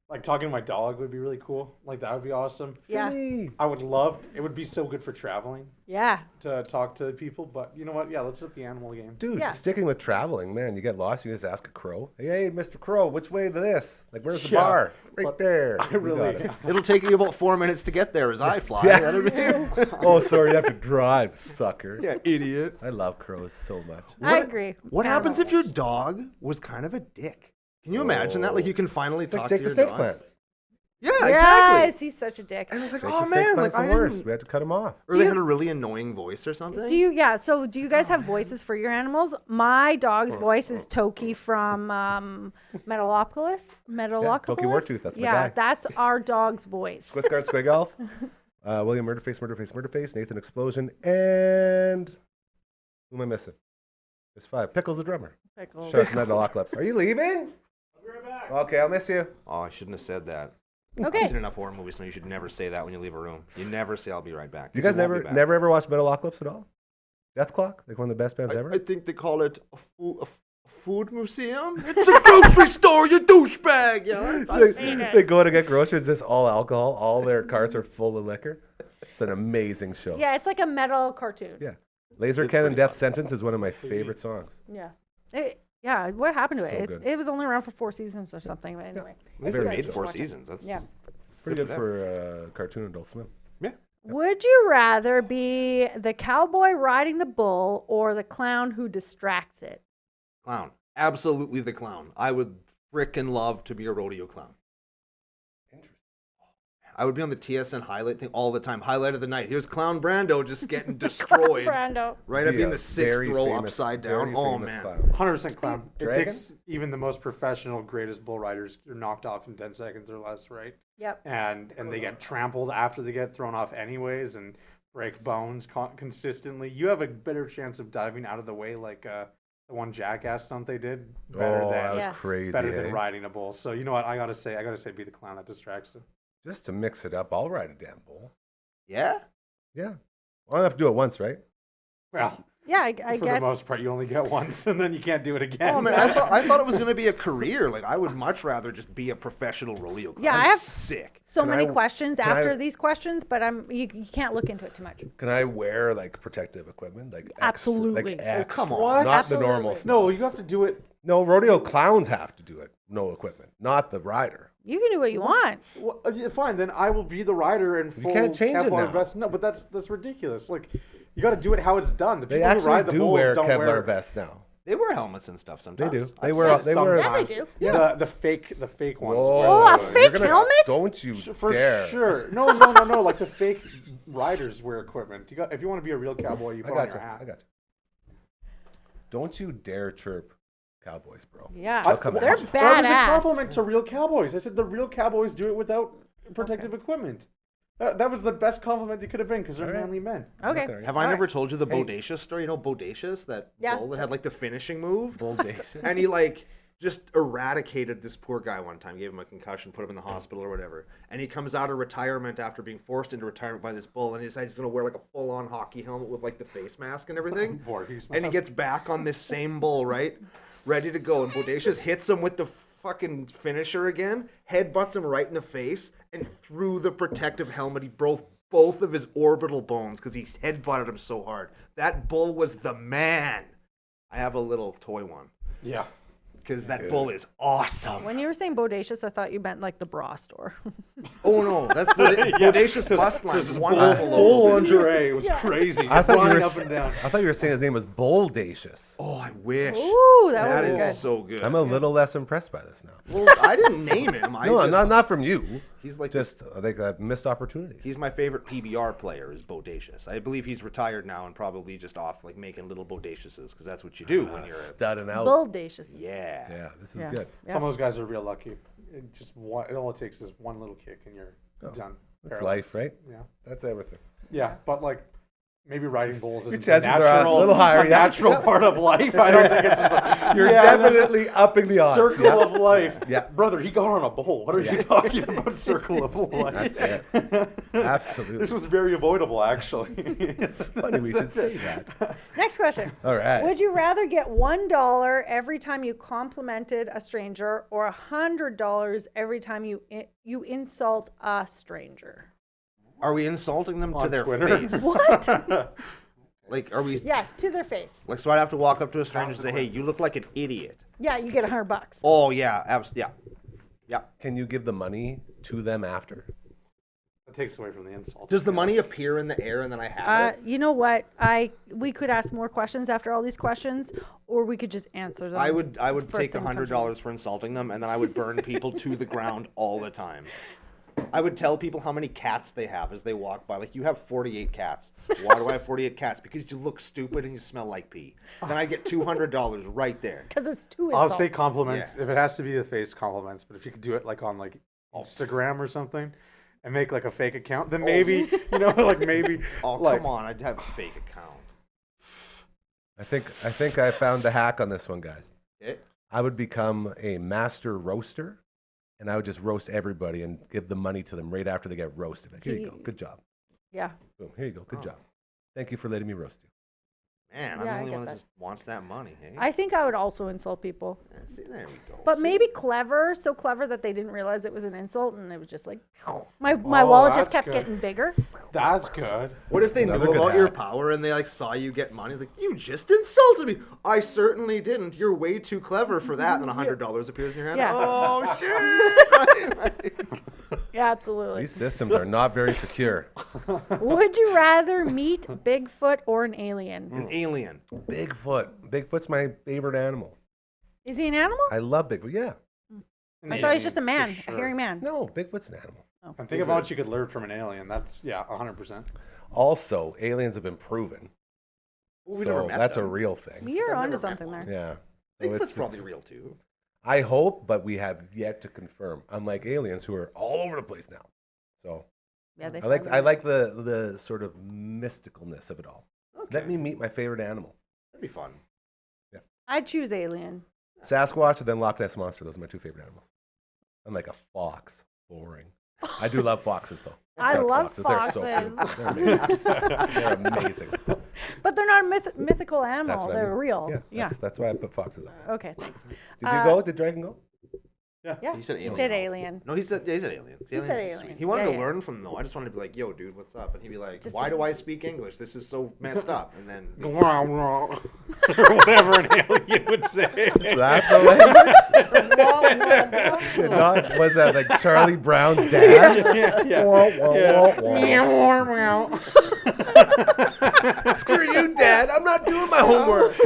[SPEAKER 2] like talking to my dog would be really cool. Like that would be awesome.
[SPEAKER 4] Yeah.
[SPEAKER 2] I would love. It would be so good for traveling
[SPEAKER 4] Yeah.
[SPEAKER 2] to talk to people. But you know what? Yeah, let's up the animal game.
[SPEAKER 3] Dude,
[SPEAKER 4] Yeah.
[SPEAKER 3] sticking with traveling, man, you get lost, you just ask a crow. Hey, Mr. Crow, which way to this? Like, where's the
[SPEAKER 2] Yeah,
[SPEAKER 3] bar? Right
[SPEAKER 2] but
[SPEAKER 3] there.
[SPEAKER 2] I
[SPEAKER 3] You
[SPEAKER 2] really.
[SPEAKER 3] got it.
[SPEAKER 5] It'll take you about 4 minutes to get there as I fly.
[SPEAKER 3] Yeah.
[SPEAKER 5] That'd be
[SPEAKER 3] Oh, sorry, you have to drive, sucker.
[SPEAKER 5] yeah, idiot.
[SPEAKER 3] I love crows so much.
[SPEAKER 4] I agree.
[SPEAKER 5] What happens if
[SPEAKER 4] Animals.
[SPEAKER 5] your dog was kind of a dick? Can you imagine that? Like you can finally
[SPEAKER 3] It's like
[SPEAKER 5] talk
[SPEAKER 3] Jake
[SPEAKER 5] to
[SPEAKER 3] the
[SPEAKER 5] your
[SPEAKER 3] Snake
[SPEAKER 5] dog.
[SPEAKER 3] Plant.
[SPEAKER 5] Yeah,
[SPEAKER 4] Yes,
[SPEAKER 5] exactly.
[SPEAKER 4] he's such a dick.
[SPEAKER 5] And it's like,
[SPEAKER 3] Jake
[SPEAKER 5] oh
[SPEAKER 3] the Snake
[SPEAKER 5] man,
[SPEAKER 3] Plant's
[SPEAKER 5] like I
[SPEAKER 3] the worst.
[SPEAKER 5] didn't.
[SPEAKER 3] We had to cut him off.
[SPEAKER 5] Or they had a really annoying voice or something.
[SPEAKER 4] Do you? Yeah. So do you guys have voices for your animals? My dog's voice is Toki from Metalopolis.
[SPEAKER 3] Toki Wartooth, that's my
[SPEAKER 4] yeah,
[SPEAKER 3] guy.
[SPEAKER 4] that's our dog's voice.
[SPEAKER 3] Squiscard, Squigolf, William Murderface, Nathan Explosion, and who am I missing? There's 5. Pickles the drummer.
[SPEAKER 4] Pickles.
[SPEAKER 3] Shout out to Metalocalypse. Are you leaving?
[SPEAKER 6] I'll be right back.
[SPEAKER 3] Okay, I'll miss you.
[SPEAKER 5] Oh, I shouldn't have said that.
[SPEAKER 4] Okay.
[SPEAKER 5] I've seen enough horror movies, so you should never say that when you leave a room. You never say "I'll be right back."
[SPEAKER 3] You
[SPEAKER 5] 'cause
[SPEAKER 3] guys
[SPEAKER 5] won't be back.
[SPEAKER 3] never ever watched Metalocalypse at all? Death Clock, like one of the best bands ever.
[SPEAKER 5] I think they call it a food museum. It's a grocery store, you douchebag. Yeah, I've seen it.
[SPEAKER 3] They go to get groceries, just all alcohol. All their carts are full of liquor. It's an amazing show.
[SPEAKER 4] Yeah, it's like a metal cartoon.
[SPEAKER 3] Yeah. Laser
[SPEAKER 5] It's
[SPEAKER 3] Cannon
[SPEAKER 5] pretty
[SPEAKER 3] Death
[SPEAKER 5] fun.
[SPEAKER 3] Sentence is one of my favorite songs.
[SPEAKER 4] Yeah. Yeah. What happened to
[SPEAKER 3] So
[SPEAKER 4] it?
[SPEAKER 3] good.
[SPEAKER 4] It was only around for 4 seasons or something. But anyway.
[SPEAKER 5] They
[SPEAKER 3] Very
[SPEAKER 5] made
[SPEAKER 3] good.
[SPEAKER 5] 4
[SPEAKER 4] Watch it.
[SPEAKER 5] seasons. That's
[SPEAKER 4] Yeah.
[SPEAKER 3] Pretty
[SPEAKER 5] Good
[SPEAKER 3] good for cartoon Adult Swim.
[SPEAKER 5] Yeah.
[SPEAKER 4] Would you rather be the cowboy riding the bull or the clown who distracts it?
[SPEAKER 5] Clown. Absolutely the clown. I would frickin' love to be a rodeo clown.
[SPEAKER 3] Interesting.
[SPEAKER 5] I would be on the TSN highlight thing all the time. Highlight of the night. Here's Clown Brando just getting destroyed.
[SPEAKER 4] Brando.
[SPEAKER 5] Right, I'd be in
[SPEAKER 3] Yeah,
[SPEAKER 5] the sixth
[SPEAKER 3] very
[SPEAKER 5] row
[SPEAKER 3] famous-
[SPEAKER 5] upside
[SPEAKER 3] very
[SPEAKER 5] down. Oh,
[SPEAKER 3] famous
[SPEAKER 5] man.
[SPEAKER 3] clown.
[SPEAKER 2] 100% clown. It
[SPEAKER 3] Dragon?
[SPEAKER 2] takes even the most professional, greatest bull riders are knocked off in 10 seconds or less, right?
[SPEAKER 4] Yep.
[SPEAKER 2] And they get trampled after they get thrown off anyways and break bones consistently. You have a better chance of diving out of the way, like the one jackass stunt they did. Better
[SPEAKER 3] Oh,
[SPEAKER 2] than
[SPEAKER 3] that was
[SPEAKER 4] Yeah.
[SPEAKER 3] crazy.
[SPEAKER 2] better
[SPEAKER 3] eh?
[SPEAKER 2] than riding a bull. So you know what? I gotta say, be the clown that distracts them.
[SPEAKER 3] Just to mix it up, I'll ride a damn bull.
[SPEAKER 5] Yeah?
[SPEAKER 3] Yeah. I only have to do it once, right?
[SPEAKER 2] Well,
[SPEAKER 4] Yeah, I
[SPEAKER 2] for
[SPEAKER 4] guess.
[SPEAKER 2] the most part, you only get once, and then you can't do it again.
[SPEAKER 5] Oh, man, I thought it was going to be a career. Like, I would much rather just be a professional rodeo clown.
[SPEAKER 4] Yeah, I
[SPEAKER 5] I'm
[SPEAKER 4] have
[SPEAKER 5] sick.
[SPEAKER 4] so
[SPEAKER 3] Can
[SPEAKER 4] many
[SPEAKER 3] I-
[SPEAKER 4] questions
[SPEAKER 3] can
[SPEAKER 4] after
[SPEAKER 3] I-
[SPEAKER 4] these questions, but you can't look into it too much.
[SPEAKER 3] Can I wear like protective equipment? Like extra,
[SPEAKER 4] Absolutely.
[SPEAKER 3] Like
[SPEAKER 4] Oh,
[SPEAKER 3] extra,
[SPEAKER 5] come on.
[SPEAKER 2] What?
[SPEAKER 3] Not the normal
[SPEAKER 4] Absolutely.
[SPEAKER 3] stuff.
[SPEAKER 2] No, you have to do it.
[SPEAKER 3] No, rodeo clowns have to do it. No equipment, not the rider.
[SPEAKER 4] You can do what you want.
[SPEAKER 2] Well, yeah, fine, then I will be the rider and full
[SPEAKER 3] can't change it
[SPEAKER 2] Kevlar
[SPEAKER 3] now.
[SPEAKER 2] vest. No, but that's ridiculous. Like, you got to do it how it's done. The
[SPEAKER 3] They
[SPEAKER 2] people who
[SPEAKER 3] actually
[SPEAKER 2] ride the
[SPEAKER 3] do
[SPEAKER 2] bulls
[SPEAKER 3] wear
[SPEAKER 2] don't
[SPEAKER 3] Kevlar
[SPEAKER 2] wear
[SPEAKER 3] vests now.
[SPEAKER 5] They wear helmets and stuff
[SPEAKER 3] They
[SPEAKER 5] sometimes.
[SPEAKER 3] do. They
[SPEAKER 5] I've
[SPEAKER 3] wear.
[SPEAKER 5] seen
[SPEAKER 3] They
[SPEAKER 5] it
[SPEAKER 3] wear.
[SPEAKER 4] Yeah, they
[SPEAKER 2] sometimes.
[SPEAKER 4] do.
[SPEAKER 3] Yeah.
[SPEAKER 2] The fake ones.
[SPEAKER 3] Whoa,
[SPEAKER 4] Oh, a
[SPEAKER 3] you're
[SPEAKER 4] fake
[SPEAKER 3] gonna-
[SPEAKER 4] helmet?
[SPEAKER 3] Don't you
[SPEAKER 2] For
[SPEAKER 3] dare!
[SPEAKER 2] sure. No. Like the fake riders wear equipment. If you want to be a real cowboy, you
[SPEAKER 3] I
[SPEAKER 2] put on
[SPEAKER 3] got
[SPEAKER 2] your
[SPEAKER 3] you.
[SPEAKER 2] hat.
[SPEAKER 3] I got you. Don't you dare chirp cowboys, bro.
[SPEAKER 4] Yeah,
[SPEAKER 3] They'll come
[SPEAKER 4] they're
[SPEAKER 3] at you.
[SPEAKER 2] That was a
[SPEAKER 4] badass.
[SPEAKER 2] compliment to real cowboys. I said the real cowboys do it without protective equipment. That was the best compliment you could have been because they're
[SPEAKER 3] All right.
[SPEAKER 2] manly men.
[SPEAKER 4] Okay.
[SPEAKER 3] There you
[SPEAKER 5] Have
[SPEAKER 3] go.
[SPEAKER 5] I
[SPEAKER 4] All
[SPEAKER 5] never
[SPEAKER 4] right.
[SPEAKER 5] told you the
[SPEAKER 3] Hey.
[SPEAKER 5] Bodacious story? You know Bodacious, that
[SPEAKER 4] Yeah.
[SPEAKER 5] bull that had like the finishing move?
[SPEAKER 3] Bodacious.
[SPEAKER 5] And he like just eradicated this poor guy one time, gave him a concussion, put him in the hospital or whatever. And he comes out of retirement after being forced into retirement by this bull, and he decides he's gonna wear like a full-on hockey helmet with like the face mask and everything.
[SPEAKER 2] Voorhees
[SPEAKER 5] And he
[SPEAKER 2] mask.
[SPEAKER 5] gets back on this same bull, right? Ready to go. And Bodacious hits him with the fucking finisher again, headbutts him right in the face, and through the protective helmet, he broke both of his orbital bones because he headbutted him so hard. That bull was the man. I have a little toy one
[SPEAKER 2] Yeah.
[SPEAKER 5] because that bull is awesome.
[SPEAKER 4] When you were saying bodacious, I thought you meant like the bra store.
[SPEAKER 5] Oh no, that's Bodacious bust line.
[SPEAKER 2] Just
[SPEAKER 5] Wonderful.
[SPEAKER 2] full lingerie. It was crazy.
[SPEAKER 3] I thought you
[SPEAKER 2] Flying
[SPEAKER 3] were.
[SPEAKER 2] up and down.
[SPEAKER 3] I thought you were saying his name was Boldacious.
[SPEAKER 5] Oh, I wish.
[SPEAKER 4] Ooh, that
[SPEAKER 5] That
[SPEAKER 4] would be
[SPEAKER 5] is
[SPEAKER 4] good.
[SPEAKER 5] so good.
[SPEAKER 3] I'm a little less impressed by this now.
[SPEAKER 5] Well, I didn't name him. I
[SPEAKER 3] No,
[SPEAKER 5] just,
[SPEAKER 3] not from you.
[SPEAKER 5] He's like
[SPEAKER 3] Just I think missed opportunities.
[SPEAKER 5] He's my favorite PBR player, is Bodacious. I believe he's retired now and probably just off like making little Bodaciouses because that's what you do when you're a...
[SPEAKER 3] studding out.
[SPEAKER 4] Bodacious.
[SPEAKER 5] Yeah.
[SPEAKER 3] Yeah, this is
[SPEAKER 4] Yeah.
[SPEAKER 3] good.
[SPEAKER 4] Yeah.
[SPEAKER 2] Some of those guys are real lucky. All it takes is one little kick and you're done.
[SPEAKER 3] That's
[SPEAKER 2] Paralyzed.
[SPEAKER 3] life, right?
[SPEAKER 2] Yeah.
[SPEAKER 3] That's everything.
[SPEAKER 2] Yeah, but like maybe riding bulls is a
[SPEAKER 3] chances are a
[SPEAKER 2] natural,
[SPEAKER 3] little higher, yeah.
[SPEAKER 2] natural part of life. I don't think it's just like,
[SPEAKER 3] You're
[SPEAKER 2] yeah, that's
[SPEAKER 3] definitely upping the odds.
[SPEAKER 2] circle
[SPEAKER 3] yeah.
[SPEAKER 2] of life.
[SPEAKER 3] Yeah.
[SPEAKER 2] Brother, he got on a bull. What are you talking about? Circle of life.
[SPEAKER 3] That's it. Absolutely.
[SPEAKER 2] This was very avoidable, actually.
[SPEAKER 3] Funny we should say that.
[SPEAKER 4] Next question.
[SPEAKER 3] All right.
[SPEAKER 4] Would you rather get $1 every time you complimented a stranger, or $100 every time you insult a stranger?
[SPEAKER 5] Are we insulting them to
[SPEAKER 2] On
[SPEAKER 5] their
[SPEAKER 2] Twitter.
[SPEAKER 5] face?
[SPEAKER 4] What?
[SPEAKER 5] Like, are we...
[SPEAKER 4] Yes, to their face.
[SPEAKER 5] Like, so I'd have to walk up to a stranger and say, hey, you look like an idiot.
[SPEAKER 4] Yeah, you get $100.
[SPEAKER 5] Oh, yeah. Yeah.
[SPEAKER 3] Can you give the money to them after?
[SPEAKER 2] It takes away from the insult.
[SPEAKER 5] Does the money appear in the air and then I have it?
[SPEAKER 4] You know what? We could ask more questions after all these questions, or we could just answer them.
[SPEAKER 5] I would
[SPEAKER 4] first
[SPEAKER 5] take
[SPEAKER 4] thing that comes to
[SPEAKER 5] $100 for insulting them, and then I would burn people to the ground all the time. I would tell people how many cats they have as they walk by. Like, you have 48 cats. Why do I have 48 cats? Because you look stupid and you smell like pee. Then I get $200 right there.
[SPEAKER 4] Because it's two
[SPEAKER 2] I'll
[SPEAKER 4] insults.
[SPEAKER 2] say compliments
[SPEAKER 5] Yeah.
[SPEAKER 2] if it has to be the face compliments, but if you could do it like on like Instagram or something and make like a fake account, then maybe like maybe
[SPEAKER 5] Oh,
[SPEAKER 2] like
[SPEAKER 5] come on. I'd have a fake account.
[SPEAKER 3] I think I found the hack on this one, guys.
[SPEAKER 5] It?
[SPEAKER 3] I would become a master roaster, and I would just roast everybody and give the money to them right after they get roasted. Like, here you go. Good job.
[SPEAKER 4] Yeah.
[SPEAKER 3] Boom. Here you go. Good
[SPEAKER 5] Oh.
[SPEAKER 3] job. Thank you for letting me roast you.
[SPEAKER 5] Man,
[SPEAKER 4] Yeah,
[SPEAKER 5] I'm the
[SPEAKER 4] I
[SPEAKER 5] only
[SPEAKER 4] get
[SPEAKER 5] one that
[SPEAKER 4] that.
[SPEAKER 5] just wants that money. Hey?
[SPEAKER 4] I think I would also insult people.
[SPEAKER 5] Yeah, see, there we go.
[SPEAKER 4] But
[SPEAKER 5] See?
[SPEAKER 4] maybe clever, so clever that they didn't realize it was an insult, and it was just like, my
[SPEAKER 2] Oh,
[SPEAKER 4] wallet just
[SPEAKER 2] that's
[SPEAKER 4] kept
[SPEAKER 2] good.
[SPEAKER 4] getting bigger.
[SPEAKER 2] that's good.
[SPEAKER 5] What if they knew
[SPEAKER 3] Another good
[SPEAKER 5] about your
[SPEAKER 3] hack.
[SPEAKER 5] power and they like saw you get money? Like, you just insulted me. I certainly didn't. You're way too clever for that. And then $100 appears in your hand.
[SPEAKER 4] Yeah.
[SPEAKER 5] Oh shit!
[SPEAKER 4] Yeah, absolutely.
[SPEAKER 3] These systems are not very secure.
[SPEAKER 4] Would you rather meet Bigfoot or an alien?
[SPEAKER 5] An alien.
[SPEAKER 3] Bigfoot. Bigfoot's my favorite animal.
[SPEAKER 4] Is he an animal?
[SPEAKER 3] I love Bigfoot. Yeah.
[SPEAKER 4] I thought he was just a man, a hairy man.
[SPEAKER 3] No, Bigfoot's an animal.
[SPEAKER 4] Oh.
[SPEAKER 2] And think about what you could learn from an alien. That's 100%.
[SPEAKER 3] Also, aliens have been proven.
[SPEAKER 5] Well, we never
[SPEAKER 3] So
[SPEAKER 5] met
[SPEAKER 3] that's
[SPEAKER 5] them.
[SPEAKER 3] a real thing.
[SPEAKER 4] You're
[SPEAKER 5] I've
[SPEAKER 4] onto
[SPEAKER 5] never met
[SPEAKER 4] something
[SPEAKER 5] one.
[SPEAKER 4] there.
[SPEAKER 3] Yeah. So
[SPEAKER 5] Bigfoot's probably real too.
[SPEAKER 3] I hope, but we have yet to confirm. Unlike aliens who are all over the place now. So
[SPEAKER 4] Yeah, they
[SPEAKER 3] I like
[SPEAKER 4] finally-
[SPEAKER 3] the sort of mysticalness of it all.
[SPEAKER 5] Okay.
[SPEAKER 3] Let me meet my favorite animal.
[SPEAKER 5] That'd be fun.
[SPEAKER 4] I'd choose alien.
[SPEAKER 3] Sasquatch and then Loch Ness Monster. Those are my two favorite animals. I'm like a fox. Boring. I do love foxes though.
[SPEAKER 4] I
[SPEAKER 3] Fuck
[SPEAKER 4] love
[SPEAKER 3] They're so cool. They're amazing.
[SPEAKER 4] But they're not a mythical
[SPEAKER 3] That's
[SPEAKER 4] animal.
[SPEAKER 3] what I
[SPEAKER 4] They're
[SPEAKER 3] mean.
[SPEAKER 4] real.
[SPEAKER 3] Yeah. That's why I put foxes up.
[SPEAKER 4] Okay, thanks.
[SPEAKER 3] Did you go? Did Dragon go?
[SPEAKER 4] Yeah.
[SPEAKER 5] He said
[SPEAKER 4] He
[SPEAKER 5] alien.
[SPEAKER 4] said
[SPEAKER 5] also.
[SPEAKER 4] alien.
[SPEAKER 5] No, he said alien.
[SPEAKER 4] He said
[SPEAKER 5] Alien's
[SPEAKER 4] alien.
[SPEAKER 5] sweet. He wanted
[SPEAKER 4] Yeah,
[SPEAKER 5] to
[SPEAKER 4] yeah.
[SPEAKER 5] learn from them though. I just wanted to be like, yo, dude, what's up? And he'd be like,
[SPEAKER 4] Just
[SPEAKER 5] why
[SPEAKER 4] say-
[SPEAKER 5] do I speak English? This is so messed up. And then
[SPEAKER 2] Wow, wow. Or whatever an alien would say.
[SPEAKER 3] That's the language? Did not, was that like Charlie Brown's dad?
[SPEAKER 2] yeah.
[SPEAKER 3] Wah, wah, wah, wah. Screw you, Dad. I'm not doing my homework.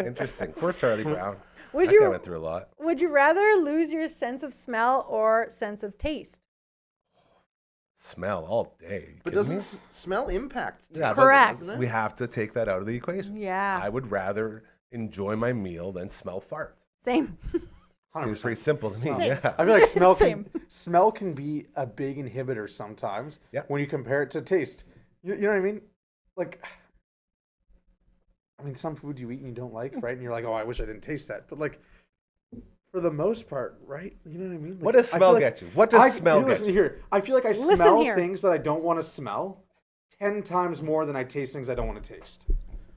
[SPEAKER 3] Interesting. Poor Charlie Brown.
[SPEAKER 4] Would
[SPEAKER 3] That
[SPEAKER 4] you
[SPEAKER 3] guy went through a lot.
[SPEAKER 4] would you rather lose your sense of smell or sense of taste?
[SPEAKER 3] Smell all day. You
[SPEAKER 5] but
[SPEAKER 3] kidding
[SPEAKER 5] doesn't
[SPEAKER 3] me?
[SPEAKER 5] smell impact?
[SPEAKER 3] Yeah, but
[SPEAKER 4] Correct.
[SPEAKER 5] doesn't it?
[SPEAKER 3] We have to take that out of the equation.
[SPEAKER 4] Yeah.
[SPEAKER 3] I would rather enjoy my meal than smell farts.
[SPEAKER 4] Same.
[SPEAKER 3] Seems pretty simple to me.
[SPEAKER 4] Same.
[SPEAKER 3] Yeah.
[SPEAKER 2] I feel like
[SPEAKER 4] Same.
[SPEAKER 2] smell can be a big inhibitor sometimes
[SPEAKER 3] Yeah.
[SPEAKER 2] when you compare it to taste. You know what I mean? Like, I mean, some food you eat and you don't like, right? And you're like, oh, I wish I didn't taste that. But like, for the most part, right? You know what I mean? Like,
[SPEAKER 3] What does
[SPEAKER 2] I
[SPEAKER 3] smell
[SPEAKER 2] feel like
[SPEAKER 3] get you? What does smell get
[SPEAKER 2] listen
[SPEAKER 3] you?
[SPEAKER 2] here. I feel like I
[SPEAKER 4] Listen
[SPEAKER 2] smell
[SPEAKER 4] here.
[SPEAKER 2] things that I don't want to smell 10 times more than I taste things I don't want to taste.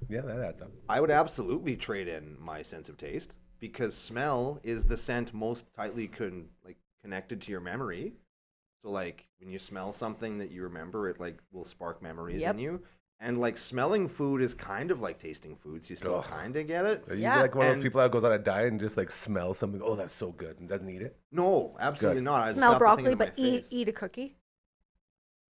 [SPEAKER 3] Yeah, that adds up.
[SPEAKER 5] I would absolutely trade in my sense of taste because smell is the scent most tightly connected to your memory. So like when you smell something that you remember, it like will spark memories
[SPEAKER 4] Yep.
[SPEAKER 5] in you. And like smelling food is kind of like tasting foods. You still
[SPEAKER 3] Ugh.
[SPEAKER 5] kind of get it.
[SPEAKER 3] Are you
[SPEAKER 4] Yeah.
[SPEAKER 3] like one of those
[SPEAKER 5] And-
[SPEAKER 3] people that goes on a diet and just like smells something? Oh, that's so good, and doesn't eat it.
[SPEAKER 5] No, absolutely
[SPEAKER 3] Good.
[SPEAKER 5] not. I'd
[SPEAKER 4] Smell
[SPEAKER 5] stuff the thing
[SPEAKER 4] broccoli,
[SPEAKER 5] into my
[SPEAKER 4] but
[SPEAKER 5] face.
[SPEAKER 4] eat a cookie.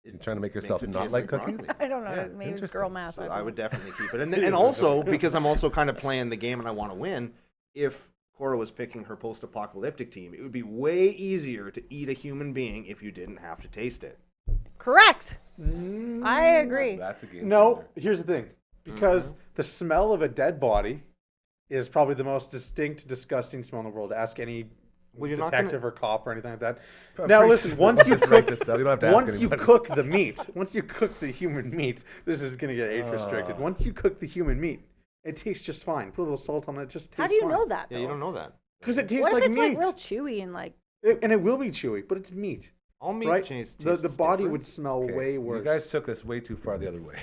[SPEAKER 3] You're trying to make
[SPEAKER 5] Makes
[SPEAKER 3] yourself
[SPEAKER 5] it
[SPEAKER 3] not
[SPEAKER 5] taste
[SPEAKER 3] like cookies.
[SPEAKER 5] broccoli.
[SPEAKER 4] I don't know.
[SPEAKER 5] Yeah,
[SPEAKER 4] Maybe it's
[SPEAKER 3] interesting.
[SPEAKER 4] girl math.
[SPEAKER 5] So
[SPEAKER 4] I
[SPEAKER 5] I
[SPEAKER 4] don't
[SPEAKER 5] would
[SPEAKER 4] know.
[SPEAKER 5] definitely keep it. And also, because I'm also kind of playing the game and I want to win, if Cora was picking her post-apocalyptic team, it would be way easier to eat a human being if you didn't have to taste it.
[SPEAKER 4] Correct. I agree.
[SPEAKER 3] That's a game.
[SPEAKER 2] No,
[SPEAKER 3] changer.
[SPEAKER 2] here's the thing. Because the smell of a dead body is probably the most distinct, disgusting smell in the world. Ask any
[SPEAKER 5] Well, you're not gonna-
[SPEAKER 2] detective or cop or anything like that.
[SPEAKER 3] I'm
[SPEAKER 2] Now
[SPEAKER 3] pretty
[SPEAKER 2] listen,
[SPEAKER 3] sure
[SPEAKER 2] once you
[SPEAKER 3] this right
[SPEAKER 2] cook,
[SPEAKER 3] to sell. You don't have to ask
[SPEAKER 2] once you
[SPEAKER 3] anybody.
[SPEAKER 2] cook the meat, once you cook the human meat, this is gonna get age restricted.
[SPEAKER 3] Oh.
[SPEAKER 2] Once you cook the human meat, it tastes just fine. Put a little salt on it, it just tastes
[SPEAKER 4] How do you
[SPEAKER 2] fine.
[SPEAKER 4] know that?
[SPEAKER 5] Yeah, you
[SPEAKER 4] though?
[SPEAKER 5] don't know that.
[SPEAKER 2] Because it tastes
[SPEAKER 4] What if
[SPEAKER 2] like
[SPEAKER 4] it's
[SPEAKER 2] meat.
[SPEAKER 4] like real chewy and like?
[SPEAKER 2] And it will be chewy, but it's meat,
[SPEAKER 5] All meat
[SPEAKER 2] right?
[SPEAKER 5] tastes
[SPEAKER 2] The body
[SPEAKER 5] different.
[SPEAKER 2] would smell
[SPEAKER 3] Okay,
[SPEAKER 2] way worse.
[SPEAKER 3] You guys took this way too far the other way.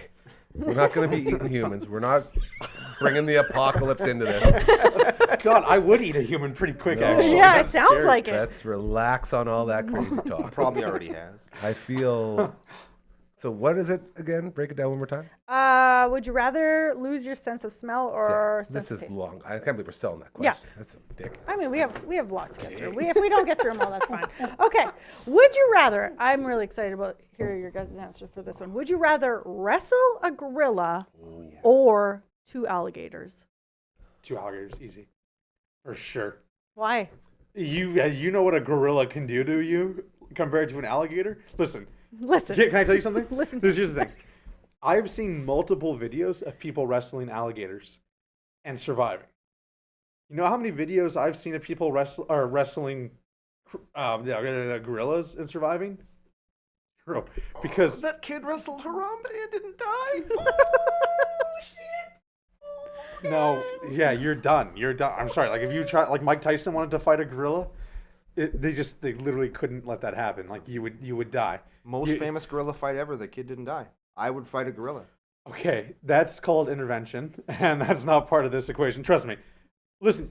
[SPEAKER 3] We're not going to be eating humans. We're not bringing the apocalypse into this.
[SPEAKER 2] God, I would eat a human pretty quick,
[SPEAKER 3] No.
[SPEAKER 2] actually.
[SPEAKER 4] Yeah, it
[SPEAKER 2] That's
[SPEAKER 4] sounds
[SPEAKER 2] scary.
[SPEAKER 4] like it.
[SPEAKER 3] Let's relax on all that crazy talk.
[SPEAKER 5] Probably already has.
[SPEAKER 3] I feel. So what is it again? Break it down one more time.
[SPEAKER 4] Would you rather lose your sense of smell or
[SPEAKER 3] Yeah,
[SPEAKER 4] sense
[SPEAKER 3] this
[SPEAKER 4] of
[SPEAKER 3] is
[SPEAKER 4] taste?
[SPEAKER 3] long. I can't believe we're selling that
[SPEAKER 4] Yeah.
[SPEAKER 3] question. That's ridiculous.
[SPEAKER 4] I mean, we have lots to get through. If we don't get through them all, that's fine. Okay. Would you rather? I'm really excited about hearing your guys' answer for this one. Would you rather wrestle a gorilla or 2 alligators?
[SPEAKER 2] 2 alligators, easy, for sure.
[SPEAKER 4] Why?
[SPEAKER 2] You know what a gorilla can do to you compared to an alligator? Listen,
[SPEAKER 4] Listen.
[SPEAKER 2] can I tell you something?
[SPEAKER 4] Listen.
[SPEAKER 2] Here's the thing. I've seen multiple videos of people wrestling alligators and surviving. You know how many videos I've seen of people wrestling gorillas and surviving? Zero. Because
[SPEAKER 5] That kid wrestled Harambe and didn't die.
[SPEAKER 2] no, yeah, you're done. You're done. I'm sorry. Like if you try, like Mike Tyson wanted to fight a gorilla, they literally couldn't let that happen. Like you would die.
[SPEAKER 5] Most
[SPEAKER 2] You-
[SPEAKER 5] famous gorilla fight ever. The kid didn't die. I would fight a gorilla.
[SPEAKER 2] Okay, that's called intervention, and that's not part of this equation. Trust me. Listen,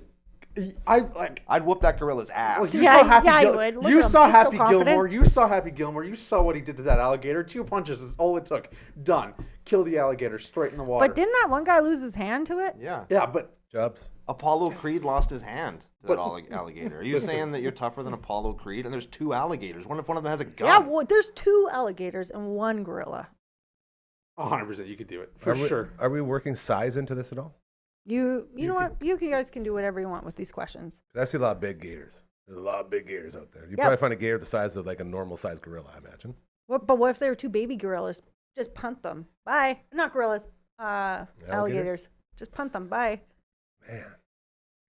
[SPEAKER 5] I'd whoop that gorilla's ass.
[SPEAKER 2] Well, you
[SPEAKER 4] Yeah,
[SPEAKER 2] saw Happy
[SPEAKER 4] yeah, you
[SPEAKER 2] Gil-
[SPEAKER 4] would. Look
[SPEAKER 2] you
[SPEAKER 4] at him.
[SPEAKER 2] saw
[SPEAKER 4] He's so
[SPEAKER 2] Happy
[SPEAKER 4] confident.
[SPEAKER 2] Gilmore. You saw Happy Gilmore. You saw what he did to that alligator. 2 punches is all it took. Done. Kill the alligator straight in the water.
[SPEAKER 4] But didn't that one guy lose his hand to it?
[SPEAKER 5] Yeah.
[SPEAKER 2] Yeah, but
[SPEAKER 3] Jobs.
[SPEAKER 5] Apollo Creed lost his hand to
[SPEAKER 2] But-
[SPEAKER 5] that alligator. Are you
[SPEAKER 2] Listen.
[SPEAKER 5] saying that you're tougher than Apollo Creed? And there's 2 alligators. What if one of them has a gun?
[SPEAKER 4] Yeah, well, there's 2 alligators and 1 gorilla.
[SPEAKER 2] 100% you could do it for
[SPEAKER 3] Are we,
[SPEAKER 2] sure.
[SPEAKER 3] Are we working size into this at all?
[SPEAKER 4] You know what? You guys can do whatever you want with these questions.
[SPEAKER 3] 'Cause I see a lot of big gators. There's a lot of big gators out there. You
[SPEAKER 4] Yep.
[SPEAKER 3] probably find a gator the size of like a normal sized gorilla, I imagine.
[SPEAKER 4] But what if they were two baby gorillas? Just punt them. Bye. Not gorillas. Alligators. Just punt them. Bye.
[SPEAKER 3] Man.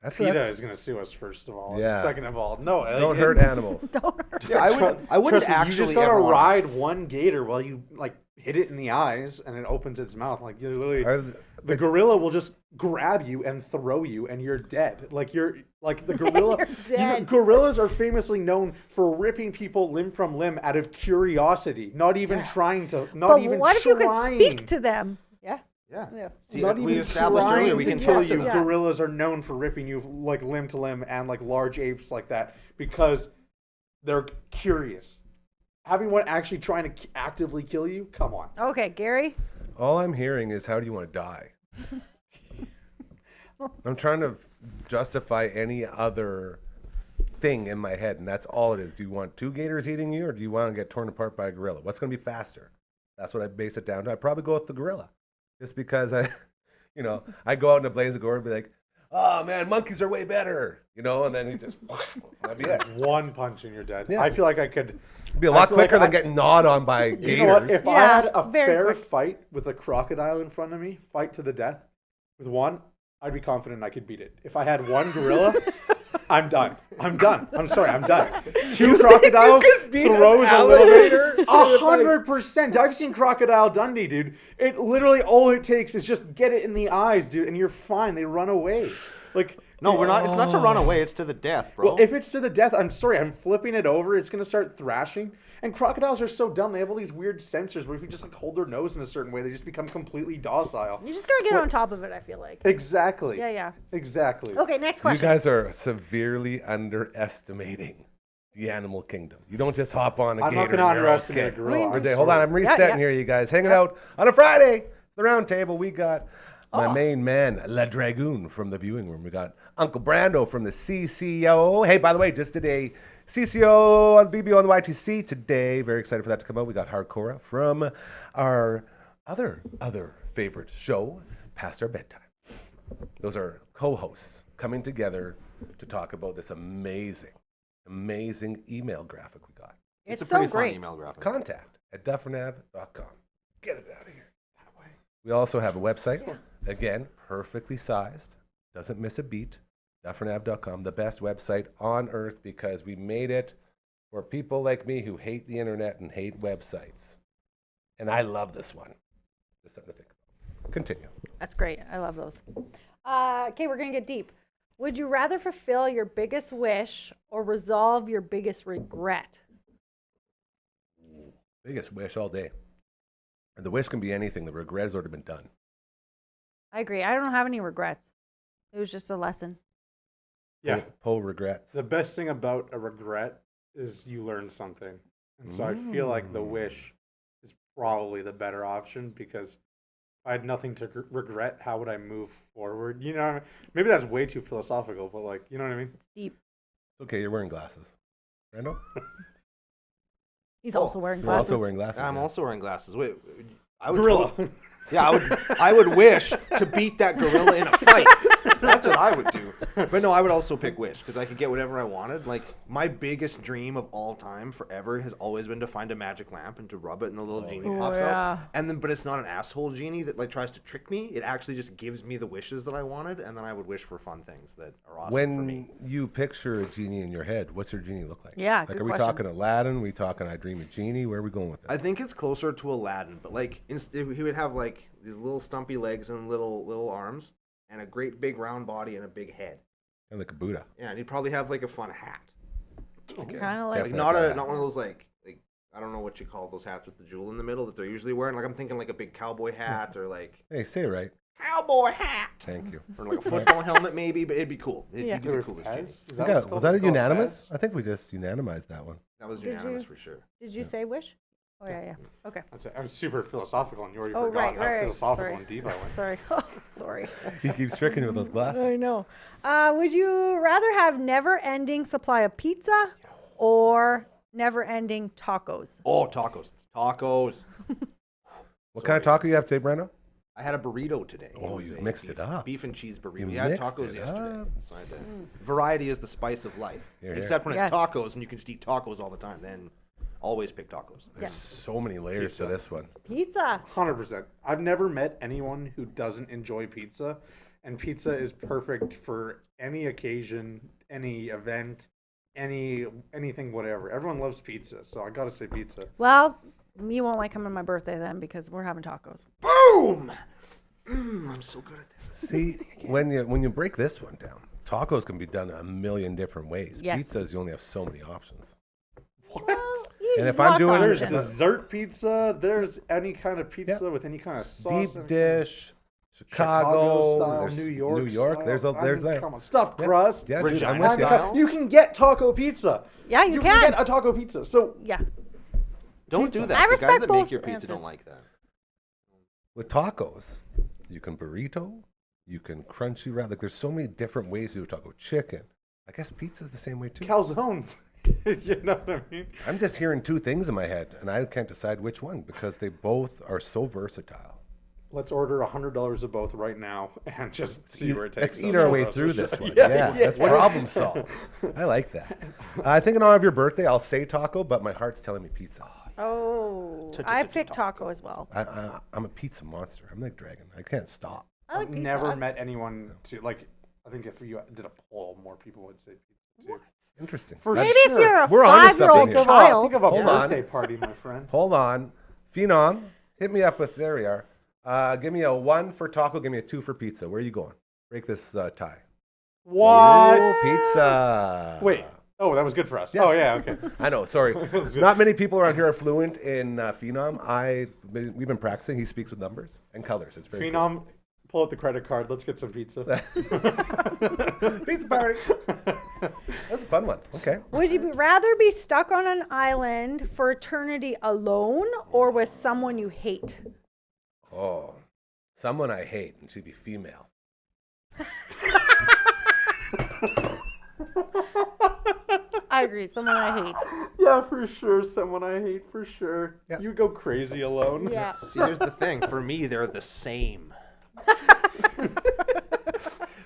[SPEAKER 3] That's
[SPEAKER 2] PETA is going to sue us, first of all.
[SPEAKER 3] Yeah.
[SPEAKER 2] And second of all, no.
[SPEAKER 3] Don't hurt animals.
[SPEAKER 4] Don't hurt.
[SPEAKER 5] Yeah, I wouldn't
[SPEAKER 2] Trust me,
[SPEAKER 5] actually
[SPEAKER 2] you just gotta
[SPEAKER 5] ever wanna-
[SPEAKER 2] ride one gator while you like hit it in the eyes and it opens its mouth. Like you literally,
[SPEAKER 3] Are
[SPEAKER 2] the gorilla will just grab you and throw you, and you're dead. Like you're like the gorilla.
[SPEAKER 4] You're dead.
[SPEAKER 2] Gorillas are famously known for ripping people limb from limb out of curiosity, not even trying to. Not
[SPEAKER 4] But
[SPEAKER 2] even
[SPEAKER 4] what if you could
[SPEAKER 2] trying.
[SPEAKER 4] speak to them? Yeah.
[SPEAKER 5] Yeah.
[SPEAKER 4] Yeah.
[SPEAKER 5] See,
[SPEAKER 2] Not
[SPEAKER 5] we
[SPEAKER 2] even
[SPEAKER 5] established
[SPEAKER 2] trying
[SPEAKER 5] earlier we
[SPEAKER 2] to
[SPEAKER 5] can
[SPEAKER 2] kill
[SPEAKER 5] talk
[SPEAKER 2] you.
[SPEAKER 5] to them.
[SPEAKER 4] Yeah.
[SPEAKER 2] Gorillas are known for ripping you like limb to limb and like large apes like that because they're curious. Having one actually trying to actively kill you, come on.
[SPEAKER 4] Okay, Gary.
[SPEAKER 3] All I'm hearing is, how do you want to die? I'm trying to justify any other thing in my head, and that's all it is. Do you want two gators eating you, or do you want to get torn apart by a gorilla? What's going to be faster? That's what I base it down to. I'd probably go with the gorilla, just because I go out in a blaze of glory and be like, oh man, monkeys are way better, and then he just, that'd be it.
[SPEAKER 2] One punch and you're dead.
[SPEAKER 3] Yeah.
[SPEAKER 2] I feel like I could.
[SPEAKER 3] It'd be a
[SPEAKER 2] I
[SPEAKER 3] lot
[SPEAKER 2] feel like
[SPEAKER 3] quicker than
[SPEAKER 2] I-
[SPEAKER 3] getting gnawed on by gators.
[SPEAKER 2] You know what? If I
[SPEAKER 4] Yeah,
[SPEAKER 2] had a
[SPEAKER 4] very
[SPEAKER 2] fair
[SPEAKER 4] quick.
[SPEAKER 2] fight with a crocodile in front of me, fight to the death, with one, I'd be confident I could beat it. If I had one gorilla, I'm done. I'm done. I'm sorry, I'm done. Two crocodiles throws a little bit. 100%. I've seen Crocodile Dundee, dude. It literally all it takes is just get it in the eyes, dude, and you're fine. They run away. Like
[SPEAKER 5] No, we're not. It's not to run away. It's to the death, bro.
[SPEAKER 2] well, if it's to the death, I'm sorry. I'm flipping it over. It's gonna start thrashing. And crocodiles are so dumb. They have all these weird sensors where if you just like hold their nose in a certain way, they just become completely docile.
[SPEAKER 4] You just gotta get on top of it, I feel like.
[SPEAKER 2] Exactly.
[SPEAKER 4] Yeah.
[SPEAKER 2] Exactly.
[SPEAKER 4] Okay, next
[SPEAKER 3] You
[SPEAKER 4] question.
[SPEAKER 3] guys are severely underestimating the animal kingdom. You don't just hop on a
[SPEAKER 2] I'm
[SPEAKER 3] gator.
[SPEAKER 2] not gonna
[SPEAKER 3] and you're
[SPEAKER 2] underestimate a
[SPEAKER 3] okay.
[SPEAKER 2] gorilla.
[SPEAKER 4] I mean,
[SPEAKER 2] I'm
[SPEAKER 3] Hold on,
[SPEAKER 2] sorry.
[SPEAKER 3] I'm resetting
[SPEAKER 4] yeah.
[SPEAKER 3] here, you guys. Hanging out on a Friday. The round table. We got my
[SPEAKER 4] Oh.
[SPEAKER 3] main man, La Dragoon, from the viewing room. We got Uncle Brando from the CCO. Hey, by the way, just did a CCO on the BBO on the YTC today. Very excited for that to come out. We got Hard-Cora from our other favorite show, Past Our Bedtime. Those are co-hosts coming together to talk about this amazing email graphic we got.
[SPEAKER 4] It's
[SPEAKER 5] a
[SPEAKER 4] so
[SPEAKER 5] pretty
[SPEAKER 4] great.
[SPEAKER 5] fun email graphic.
[SPEAKER 3] Contact@dufferinav.com. Get it out of here. We also have a website, again, perfectly sized, doesn't miss a beat, dufferinav.com, the best website on earth because we made it for people like me who hate the internet and hate websites. And I love this one. Just something to think about. Continue.
[SPEAKER 4] That's great. I love those. Okay, we're gonna get deep. Would you rather fulfill your biggest wish or resolve your biggest regret?
[SPEAKER 3] Biggest wish all day. And the wish can be anything. The regret has already been done.
[SPEAKER 4] I agree. I don't have any regrets. It was just a lesson.
[SPEAKER 2] Yeah.
[SPEAKER 3] Poe regrets.
[SPEAKER 2] The best thing about a regret is you learn something. And so I feel like the wish is probably the better option because if I had nothing to regret, how would I move forward? You know what I mean? Maybe that's way too philosophical, but like, you know what I mean?
[SPEAKER 4] It's deep.
[SPEAKER 3] Okay, you're wearing glasses. Randall?
[SPEAKER 4] He's also wearing
[SPEAKER 3] You're
[SPEAKER 4] glasses.
[SPEAKER 3] also wearing glasses.
[SPEAKER 5] I'm
[SPEAKER 3] yeah.
[SPEAKER 5] also wearing glasses. Wait, I would
[SPEAKER 2] Gorilla.
[SPEAKER 5] Yeah, I would wish to beat that gorilla in a fight. That's what I would do. But no, I would also pick wish because I could get whatever I wanted. Like my biggest dream of all time, forever, has always been to find a magic lamp and to rub it, and the little genie
[SPEAKER 4] yeah.
[SPEAKER 5] pops
[SPEAKER 4] Oh, yeah.
[SPEAKER 5] out. And then, but it's not an asshole genie that like tries to trick me. It actually just gives me the wishes that I wanted, and then I would wish for fun things that are awesome for me.
[SPEAKER 3] When you picture a genie in your head, what's your genie look like?
[SPEAKER 4] Yeah,
[SPEAKER 3] Like,
[SPEAKER 4] good
[SPEAKER 3] are we
[SPEAKER 4] question.
[SPEAKER 3] talking Aladdin? Are we talking I Dream of Genie? Where are we going with
[SPEAKER 5] I
[SPEAKER 3] this?
[SPEAKER 5] think it's closer to Aladdin, but like he would have like these little stumpy legs and little arms, and a great big round body and a big head.
[SPEAKER 3] Kind of like a Buddha.
[SPEAKER 5] Yeah, and he'd probably have like a fun hat.
[SPEAKER 3] Okay.
[SPEAKER 4] Kind of like
[SPEAKER 5] Like
[SPEAKER 3] Definitely.
[SPEAKER 5] not one of those like I don't know what you call those hats with the jewel in the middle that they're usually wearing. Like I'm thinking like a big cowboy hat or like
[SPEAKER 3] Hey, say it right.
[SPEAKER 5] cowboy hat
[SPEAKER 3] Thank you.
[SPEAKER 5] or like a football helmet maybe, but it'd be cool. It'd
[SPEAKER 4] Yeah.
[SPEAKER 5] be the coolest genie.
[SPEAKER 2] Is
[SPEAKER 3] Was
[SPEAKER 2] that what it's called?
[SPEAKER 3] that a
[SPEAKER 2] It's called
[SPEAKER 3] unanimous?
[SPEAKER 2] Fez?
[SPEAKER 3] I think we just unanimized that one.
[SPEAKER 5] That was
[SPEAKER 4] Did
[SPEAKER 5] unanimous
[SPEAKER 4] you-
[SPEAKER 5] for sure.
[SPEAKER 4] Did you say wish? Oh yeah. Okay.
[SPEAKER 2] That's it. I was super philosophical, and you already
[SPEAKER 4] Oh
[SPEAKER 2] forgot
[SPEAKER 4] right,
[SPEAKER 2] how
[SPEAKER 4] right.
[SPEAKER 2] philosophical
[SPEAKER 4] Sorry.
[SPEAKER 2] and deep I went.
[SPEAKER 4] Sorry. Oh, sorry.
[SPEAKER 3] He keeps tricking you with those
[SPEAKER 4] I
[SPEAKER 3] glasses.
[SPEAKER 4] know. Would you rather have never-ending supply of pizza or never-ending tacos?
[SPEAKER 5] Oh, tacos. Tacos.
[SPEAKER 3] What kind of taco you have today, Brando?
[SPEAKER 5] I had a burrito today.
[SPEAKER 3] Oh,
[SPEAKER 5] was
[SPEAKER 3] you
[SPEAKER 5] a
[SPEAKER 3] mixed it up.
[SPEAKER 5] Beef and cheese burrito.
[SPEAKER 3] You
[SPEAKER 5] We had
[SPEAKER 3] mixed
[SPEAKER 5] tacos
[SPEAKER 3] it
[SPEAKER 5] yesterday.
[SPEAKER 3] up.
[SPEAKER 5] So I had variety is the spice of life.
[SPEAKER 3] Here, here.
[SPEAKER 5] Except when
[SPEAKER 4] Yes.
[SPEAKER 5] it's tacos and you can just eat tacos all the time. Then always pick tacos.
[SPEAKER 3] There's so many layers to this one.
[SPEAKER 4] Pizza.
[SPEAKER 2] 100%. I've never met anyone who doesn't enjoy pizza, and pizza is perfect for any occasion, any event, anything, whatever. Everyone loves pizza, so I gotta say pizza.
[SPEAKER 4] Well, you won't like coming to my birthday then because we're having tacos.
[SPEAKER 5] Boom! I'm so good at this.
[SPEAKER 3] See, when you break this one down, tacos can be done a million different ways.
[SPEAKER 4] Yes.
[SPEAKER 3] Pizzas, you only have so many options.
[SPEAKER 2] What?
[SPEAKER 3] And if I'm
[SPEAKER 4] Lots of
[SPEAKER 3] doing
[SPEAKER 2] There's
[SPEAKER 4] options.
[SPEAKER 2] dessert pizza. There's any kind of pizza with any kind of sauce.
[SPEAKER 3] Deep
[SPEAKER 2] any kind of
[SPEAKER 3] dish,
[SPEAKER 2] Chicago style,
[SPEAKER 3] there's
[SPEAKER 2] New York.
[SPEAKER 3] New York.
[SPEAKER 2] Style.
[SPEAKER 3] There's
[SPEAKER 2] I mean,
[SPEAKER 3] that.
[SPEAKER 2] come on, stuffed
[SPEAKER 3] Yeah.
[SPEAKER 2] crust.
[SPEAKER 3] Yeah, dude, I'm
[SPEAKER 5] Regina
[SPEAKER 3] with you.
[SPEAKER 5] style.
[SPEAKER 2] You can get taco pizza.
[SPEAKER 4] Yeah, you
[SPEAKER 2] can
[SPEAKER 4] can.
[SPEAKER 2] get a taco pizza. So
[SPEAKER 4] Yeah.
[SPEAKER 5] Don't
[SPEAKER 2] Pizza.
[SPEAKER 5] do that.
[SPEAKER 4] I
[SPEAKER 5] The guys
[SPEAKER 4] respect
[SPEAKER 5] that
[SPEAKER 4] both
[SPEAKER 5] make your pizza
[SPEAKER 4] answers.
[SPEAKER 5] don't like that.
[SPEAKER 3] With tacos, you can burrito, you can crunchy wrap. Like there's so many different ways to do taco. Chicken. I guess pizza's the same way too.
[SPEAKER 2] calzones. You know what I mean?
[SPEAKER 3] I'm just hearing two things in my head, and I can't decide which one because they both are so versatile.
[SPEAKER 2] Let's order $100 of both right now and just see where it takes
[SPEAKER 3] Let's
[SPEAKER 2] us.
[SPEAKER 3] eat our way
[SPEAKER 2] That's
[SPEAKER 3] through
[SPEAKER 2] for
[SPEAKER 3] this
[SPEAKER 2] sure.
[SPEAKER 3] one. Yeah, that's
[SPEAKER 2] yeah.
[SPEAKER 3] problem solved. I like that. I think in honor of your birthday, I'll say taco, but my heart's telling me pizza.
[SPEAKER 4] Oh, I picked taco as well.
[SPEAKER 3] I'm a pizza monster. I'm like Dragon. I can't stop.
[SPEAKER 4] I like
[SPEAKER 2] I've
[SPEAKER 4] pizza.
[SPEAKER 2] never met anyone to like. I think if you did a poll, more people would say pizza too.
[SPEAKER 3] Interesting.
[SPEAKER 2] For
[SPEAKER 4] Maybe
[SPEAKER 2] sure.
[SPEAKER 4] if you're a
[SPEAKER 3] We're onto something
[SPEAKER 4] 5-year-old
[SPEAKER 3] here.
[SPEAKER 2] Think of a,
[SPEAKER 4] child.
[SPEAKER 2] think of a
[SPEAKER 3] Hold on.
[SPEAKER 2] birthday party, my friend.
[SPEAKER 3] Hold on. Phenom, hit me up with, there we are. Give me a 1 for taco, give me a 2 for pizza. Where are you going? Break this tie.
[SPEAKER 2] What?
[SPEAKER 3] Pizza.
[SPEAKER 2] Wait. Oh, that was good for us.
[SPEAKER 3] Yeah.
[SPEAKER 2] Oh, yeah. Okay.
[SPEAKER 3] I know, sorry.
[SPEAKER 2] That's good.
[SPEAKER 3] Not many people around here are fluent in Phenom. We've been practicing. He speaks with numbers and colors. It's very
[SPEAKER 2] Phenom, pull out the credit card. Let's get some pizza.
[SPEAKER 3] cool. Pizza party. That's a fun one. Okay.
[SPEAKER 4] Would you rather be stuck on an island for eternity alone or with someone you hate?
[SPEAKER 3] Oh, someone I hate, and she'd be female.
[SPEAKER 4] I agree. Someone I hate.
[SPEAKER 2] Yeah, for sure. Someone I hate, for sure.
[SPEAKER 3] Yeah.
[SPEAKER 2] You go crazy alone.
[SPEAKER 4] Yeah.
[SPEAKER 5] See, here's the thing. For me, they're the same.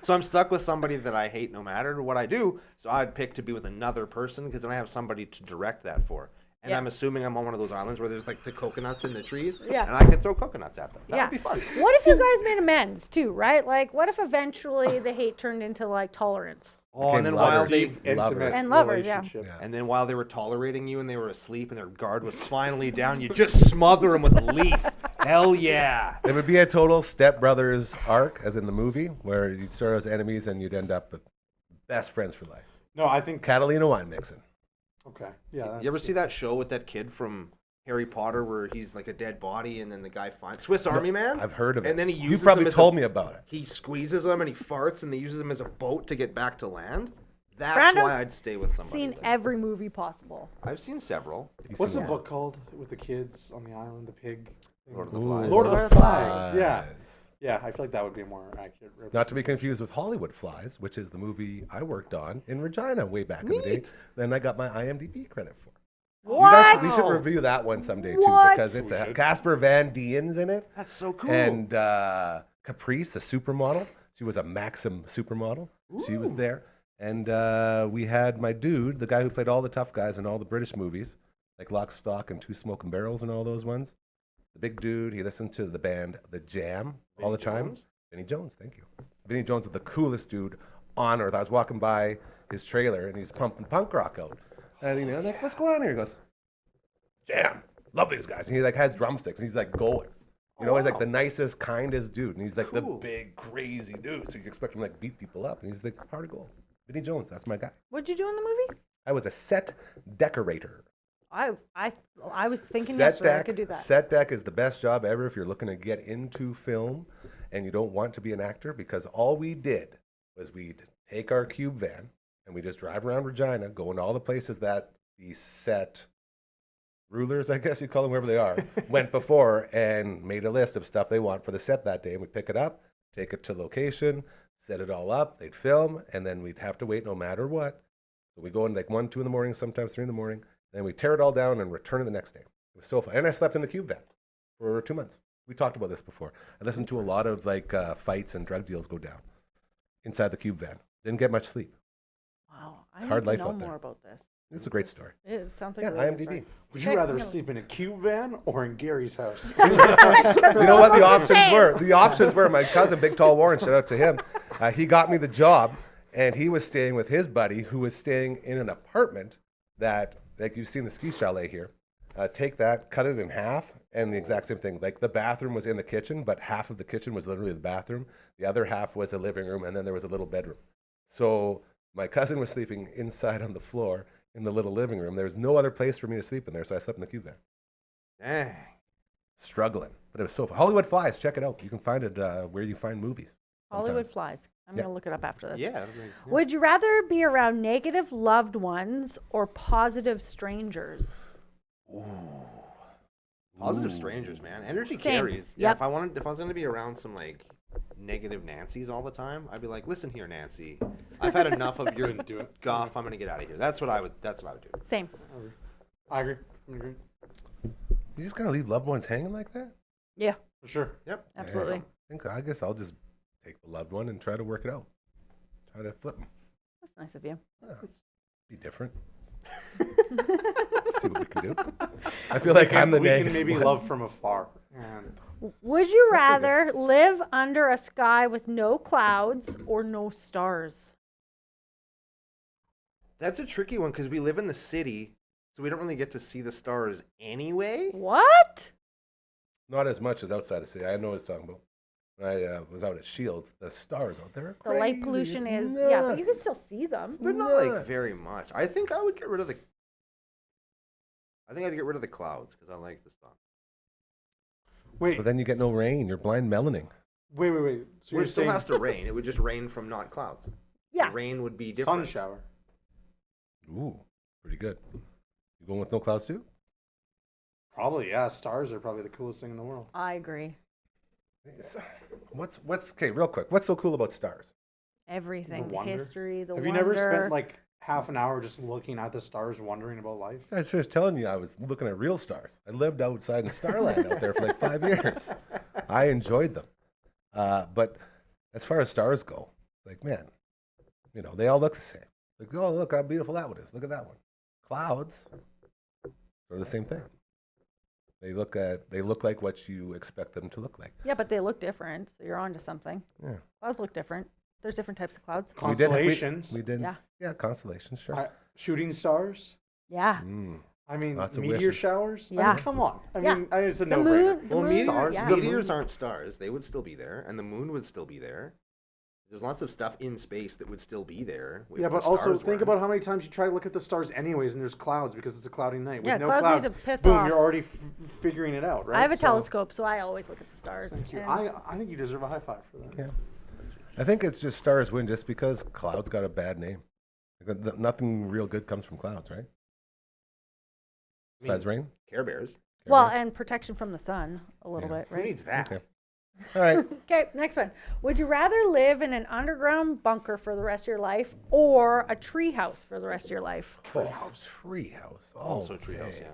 [SPEAKER 5] So I'm stuck with somebody that I hate no matter what I do. So I'd pick to be with another person because then I have somebody to direct that for. And
[SPEAKER 4] Yeah.
[SPEAKER 5] I'm assuming I'm on one of those islands where there's like the coconuts in the trees.
[SPEAKER 4] Yeah.
[SPEAKER 5] And I could throw coconuts at them. That
[SPEAKER 4] Yeah.
[SPEAKER 5] would be fun.
[SPEAKER 4] What if you guys made amends too, right? Like, what if eventually the hate turned into like tolerance?
[SPEAKER 5] Oh, and then
[SPEAKER 3] Became
[SPEAKER 5] while
[SPEAKER 3] lovers.
[SPEAKER 5] they
[SPEAKER 2] Intimate
[SPEAKER 3] Lovers.
[SPEAKER 4] And lovers, yeah.
[SPEAKER 2] relationship.
[SPEAKER 3] Yeah.
[SPEAKER 5] and then while they were tolerating you and they were asleep and their guard was finally down, you just smother them with a leaf. Hell yeah.
[SPEAKER 3] It would be a total Step Brothers arc, as in the movie, where you'd start as enemies and you'd end up with best friends for life.
[SPEAKER 2] No, I think.
[SPEAKER 3] Catalina wine mixing.
[SPEAKER 2] Okay. Yeah.
[SPEAKER 5] You ever see that show with that kid from Harry Potter where he's like a dead body and then the guy finds Swiss Army Man?
[SPEAKER 3] I've heard of it.
[SPEAKER 5] And then he
[SPEAKER 3] You
[SPEAKER 5] uses
[SPEAKER 3] probably
[SPEAKER 5] them as
[SPEAKER 3] told me about it.
[SPEAKER 5] He squeezes them and he farts and they uses them as a boat to get back to land. That's
[SPEAKER 4] Brando's
[SPEAKER 5] why I'd stay with somebody.
[SPEAKER 4] Seen
[SPEAKER 5] then.
[SPEAKER 4] every movie possible.
[SPEAKER 5] I've seen several.
[SPEAKER 2] What's the
[SPEAKER 4] Yeah.
[SPEAKER 2] book called with the kids on the island? The pig.
[SPEAKER 5] Lord of the
[SPEAKER 3] Ooh.
[SPEAKER 5] Flies.
[SPEAKER 2] Lord
[SPEAKER 4] Lord
[SPEAKER 2] of
[SPEAKER 4] of
[SPEAKER 2] the
[SPEAKER 4] the
[SPEAKER 2] Flies. Yeah.
[SPEAKER 3] Flies.
[SPEAKER 2] Yeah, I feel like that would be a more accurate.
[SPEAKER 3] Not to be confused with Hollywood Flies, which is the movie I worked on in Regina way back in the day. Then I got my IMDb credit for.
[SPEAKER 4] What?
[SPEAKER 3] We should review that one someday too,
[SPEAKER 4] What?
[SPEAKER 3] because it's
[SPEAKER 2] We
[SPEAKER 3] a
[SPEAKER 2] should.
[SPEAKER 3] Casper Van Dien's in it,
[SPEAKER 5] That's so cool.
[SPEAKER 3] and Caprice, a supermodel. She was a Maxim supermodel. She was there, and we had my dude, the guy who played all the tough guys in all the British movies, like Lock, Stock, and Two Smoking Barrels, and all those ones. The big dude. He listened to the band The Jam all the time.
[SPEAKER 2] Jones?
[SPEAKER 3] Vinny Jones, thank you. Vinny Jones is the coolest dude on earth. I was walking by his trailer, and he's pumping punk rock out. And I'm like, what's going on here? He goes, Jam. Love these guys. And he like has drumsticks, and he's like going. You know, he's like the nicest, kindest dude. And he's like the
[SPEAKER 5] Cool.
[SPEAKER 3] big, crazy dude. So you expect him to like beat people up. And he's like heart of gold. Vinny Jones, that's my guy.
[SPEAKER 4] What'd you do in the movie?
[SPEAKER 3] I was a set decorator.
[SPEAKER 4] I was thinking
[SPEAKER 3] Set
[SPEAKER 4] yesterday I
[SPEAKER 3] deck,
[SPEAKER 4] could do that.
[SPEAKER 3] Set deck is the best job ever if you're looking to get into film and you don't want to be an actor, because all we did was we'd take our cube van and we just drive around Regina, going to all the places that the set rulers, I guess you call them, wherever they are, went before, and made a list of stuff they want for the set that day. And we'd pick it up, take it to location, set it all up, they'd film, and then we'd have to wait no matter what. So we go in like 1, 2 in the morning, sometimes 3 in the morning. Then we tear it all down and return it the next day. It was so fun. And I slept in the cube van for 2 months. We talked about this before. I listened to a lot of like fights and drug deals go down inside the cube van. Didn't get much sleep.
[SPEAKER 4] Wow. I
[SPEAKER 3] It's
[SPEAKER 4] need
[SPEAKER 3] hard
[SPEAKER 4] to
[SPEAKER 3] life
[SPEAKER 4] know
[SPEAKER 3] out there.
[SPEAKER 4] more about this.
[SPEAKER 3] It's a great story.
[SPEAKER 4] It sounds like
[SPEAKER 3] Yeah,
[SPEAKER 4] a really good
[SPEAKER 3] IMDb.
[SPEAKER 4] story.
[SPEAKER 2] Would you
[SPEAKER 4] Okay,
[SPEAKER 2] rather
[SPEAKER 4] no.
[SPEAKER 2] sleep in a cube van or in Gary's house?
[SPEAKER 3] You know what the
[SPEAKER 4] almost the
[SPEAKER 3] options
[SPEAKER 4] same.
[SPEAKER 3] were? The options were my cousin, Big Tall Warren, shout out to him. He got me the job, and he was staying with his buddy who was staying in an apartment that, like you've seen the ski chalet here. Take that, cut it in half, and the exact same thing. Like the bathroom was in the kitchen, but half of the kitchen was literally the bathroom. The other half was a living room, and then there was a little bedroom. So my cousin was sleeping inside on the floor in the little living room. There was no other place for me to sleep in there, so I slept in the cube van.
[SPEAKER 5] Dang.
[SPEAKER 3] Struggling, but it was so fun. Hollywood Flies, check it out. You can find it where you find movies.
[SPEAKER 4] Hollywood
[SPEAKER 3] sometimes.
[SPEAKER 4] Flies. I'm
[SPEAKER 3] Yeah.
[SPEAKER 4] going to look it up after this.
[SPEAKER 5] Yeah.
[SPEAKER 4] Would you rather be around negative loved ones or positive strangers?
[SPEAKER 5] Positive strangers, man. Energy
[SPEAKER 4] Same.
[SPEAKER 5] carries. Yeah.
[SPEAKER 4] Yep.
[SPEAKER 5] If I was going to be around some like negative Nancys all the time, I'd be like, listen here, Nancy. I've had enough of your
[SPEAKER 2] do it.
[SPEAKER 5] guff. I'm going to get out of here. That's what I would do.
[SPEAKER 4] Same.
[SPEAKER 2] I agree. I agree.
[SPEAKER 3] You just gotta leave loved ones hanging like that?
[SPEAKER 4] Yeah,
[SPEAKER 2] For sure.
[SPEAKER 5] Yep.
[SPEAKER 4] absolutely.
[SPEAKER 3] I guess I'll just take the loved one and try to work it out. Try to flip them.
[SPEAKER 4] That's nice of you.
[SPEAKER 3] Be different. See what we can do. I feel like I'm the
[SPEAKER 2] we can
[SPEAKER 3] negative
[SPEAKER 2] maybe
[SPEAKER 3] one.
[SPEAKER 2] love from afar. And
[SPEAKER 4] Would you rather live under a sky with no clouds or no stars?
[SPEAKER 5] That's a tricky one because we live in the city, so we don't really get to see the stars anyway.
[SPEAKER 4] What?
[SPEAKER 3] Not as much as outside the city. I know what it's talking about. When I was out at Shields, the stars out there are
[SPEAKER 4] The light
[SPEAKER 3] crazy.
[SPEAKER 4] pollution
[SPEAKER 3] It's
[SPEAKER 4] is, yeah, but you can
[SPEAKER 3] nuts.
[SPEAKER 4] still see them.
[SPEAKER 5] But not like
[SPEAKER 3] Nuts.
[SPEAKER 5] very much. I think I would get rid of the. I think I'd get rid of the clouds because I like the sun.
[SPEAKER 2] wait,
[SPEAKER 3] But then you get no rain. You're blind melaning.
[SPEAKER 2] wait. So
[SPEAKER 5] Well,
[SPEAKER 2] you're
[SPEAKER 5] it still
[SPEAKER 2] saying
[SPEAKER 5] has to rain. It would just rain from not clouds.
[SPEAKER 4] Yeah.
[SPEAKER 5] The rain would be
[SPEAKER 2] sun
[SPEAKER 5] different.
[SPEAKER 2] shower?
[SPEAKER 3] Ooh, pretty good. You going with no clouds too?
[SPEAKER 2] Probably, yeah. Stars are probably the coolest thing in the world.
[SPEAKER 4] I agree.
[SPEAKER 3] What's okay? Real quick, what's so cool about stars?
[SPEAKER 4] Everything, the
[SPEAKER 2] wonder.
[SPEAKER 4] history, the
[SPEAKER 2] Have you
[SPEAKER 4] wonder.
[SPEAKER 2] never spent like half an hour just looking at the stars, wondering about life?
[SPEAKER 3] I was just telling you, I was looking at real stars. I lived outside in Starland out there for like 5 years. I enjoyed them. But as far as stars go, like, man, you know, they all look the same. Like, oh, look how beautiful that one is. Look at that one. Clouds are the same thing. They look like what you expect them to look like.
[SPEAKER 4] Yeah, but they look different, so you're onto something.
[SPEAKER 3] Yeah.
[SPEAKER 4] Clouds look different. There's different types of clouds.
[SPEAKER 2] Constellations.
[SPEAKER 3] We did.
[SPEAKER 4] Yeah.
[SPEAKER 3] Yeah, constellations, sure.
[SPEAKER 2] Shooting stars.
[SPEAKER 4] Yeah.
[SPEAKER 3] Mm.
[SPEAKER 2] I mean,
[SPEAKER 3] Lots of
[SPEAKER 2] meteor
[SPEAKER 3] wishes.
[SPEAKER 2] showers. I
[SPEAKER 4] Yeah.
[SPEAKER 2] mean, come on. I
[SPEAKER 4] Yeah.
[SPEAKER 2] mean, it's a
[SPEAKER 4] The
[SPEAKER 2] no-brainer.
[SPEAKER 4] moon- the
[SPEAKER 5] Well,
[SPEAKER 4] moon-
[SPEAKER 5] meteors,
[SPEAKER 4] yeah.
[SPEAKER 5] meteors aren't stars. They would still be there, and the moon would still be there. There's lots of stuff in space that would still be there. if
[SPEAKER 2] Yeah,
[SPEAKER 5] the
[SPEAKER 2] but also
[SPEAKER 5] stars
[SPEAKER 2] think
[SPEAKER 5] weren't.
[SPEAKER 2] about how many times you try to look at the stars anyways, and there's clouds because it's a cloudy night. With
[SPEAKER 4] Yeah,
[SPEAKER 2] no
[SPEAKER 4] clouds
[SPEAKER 2] clouds,
[SPEAKER 4] need to piss
[SPEAKER 2] boom,
[SPEAKER 4] off.
[SPEAKER 2] you're already figuring it out, right?
[SPEAKER 4] I have a
[SPEAKER 2] So,
[SPEAKER 4] telescope, so I always look at the stars.
[SPEAKER 2] Thank you.
[SPEAKER 4] and-
[SPEAKER 2] I think you deserve a high five for that.
[SPEAKER 3] Yeah. I think it's just stars win just because clouds got a bad name. Nothing real good comes from clouds, right? Besides rain?
[SPEAKER 5] Care Bears.
[SPEAKER 4] well, and protection from the sun a little
[SPEAKER 3] Yeah.
[SPEAKER 4] bit,
[SPEAKER 5] Who
[SPEAKER 4] right?
[SPEAKER 5] needs that?
[SPEAKER 3] Okay. All right.
[SPEAKER 4] Okay, next one. Would you rather live in an underground bunker for the rest of your life or a tree house for the rest of your life?
[SPEAKER 3] Treehouse.
[SPEAKER 5] Also treehouse,
[SPEAKER 3] okay.
[SPEAKER 5] yeah.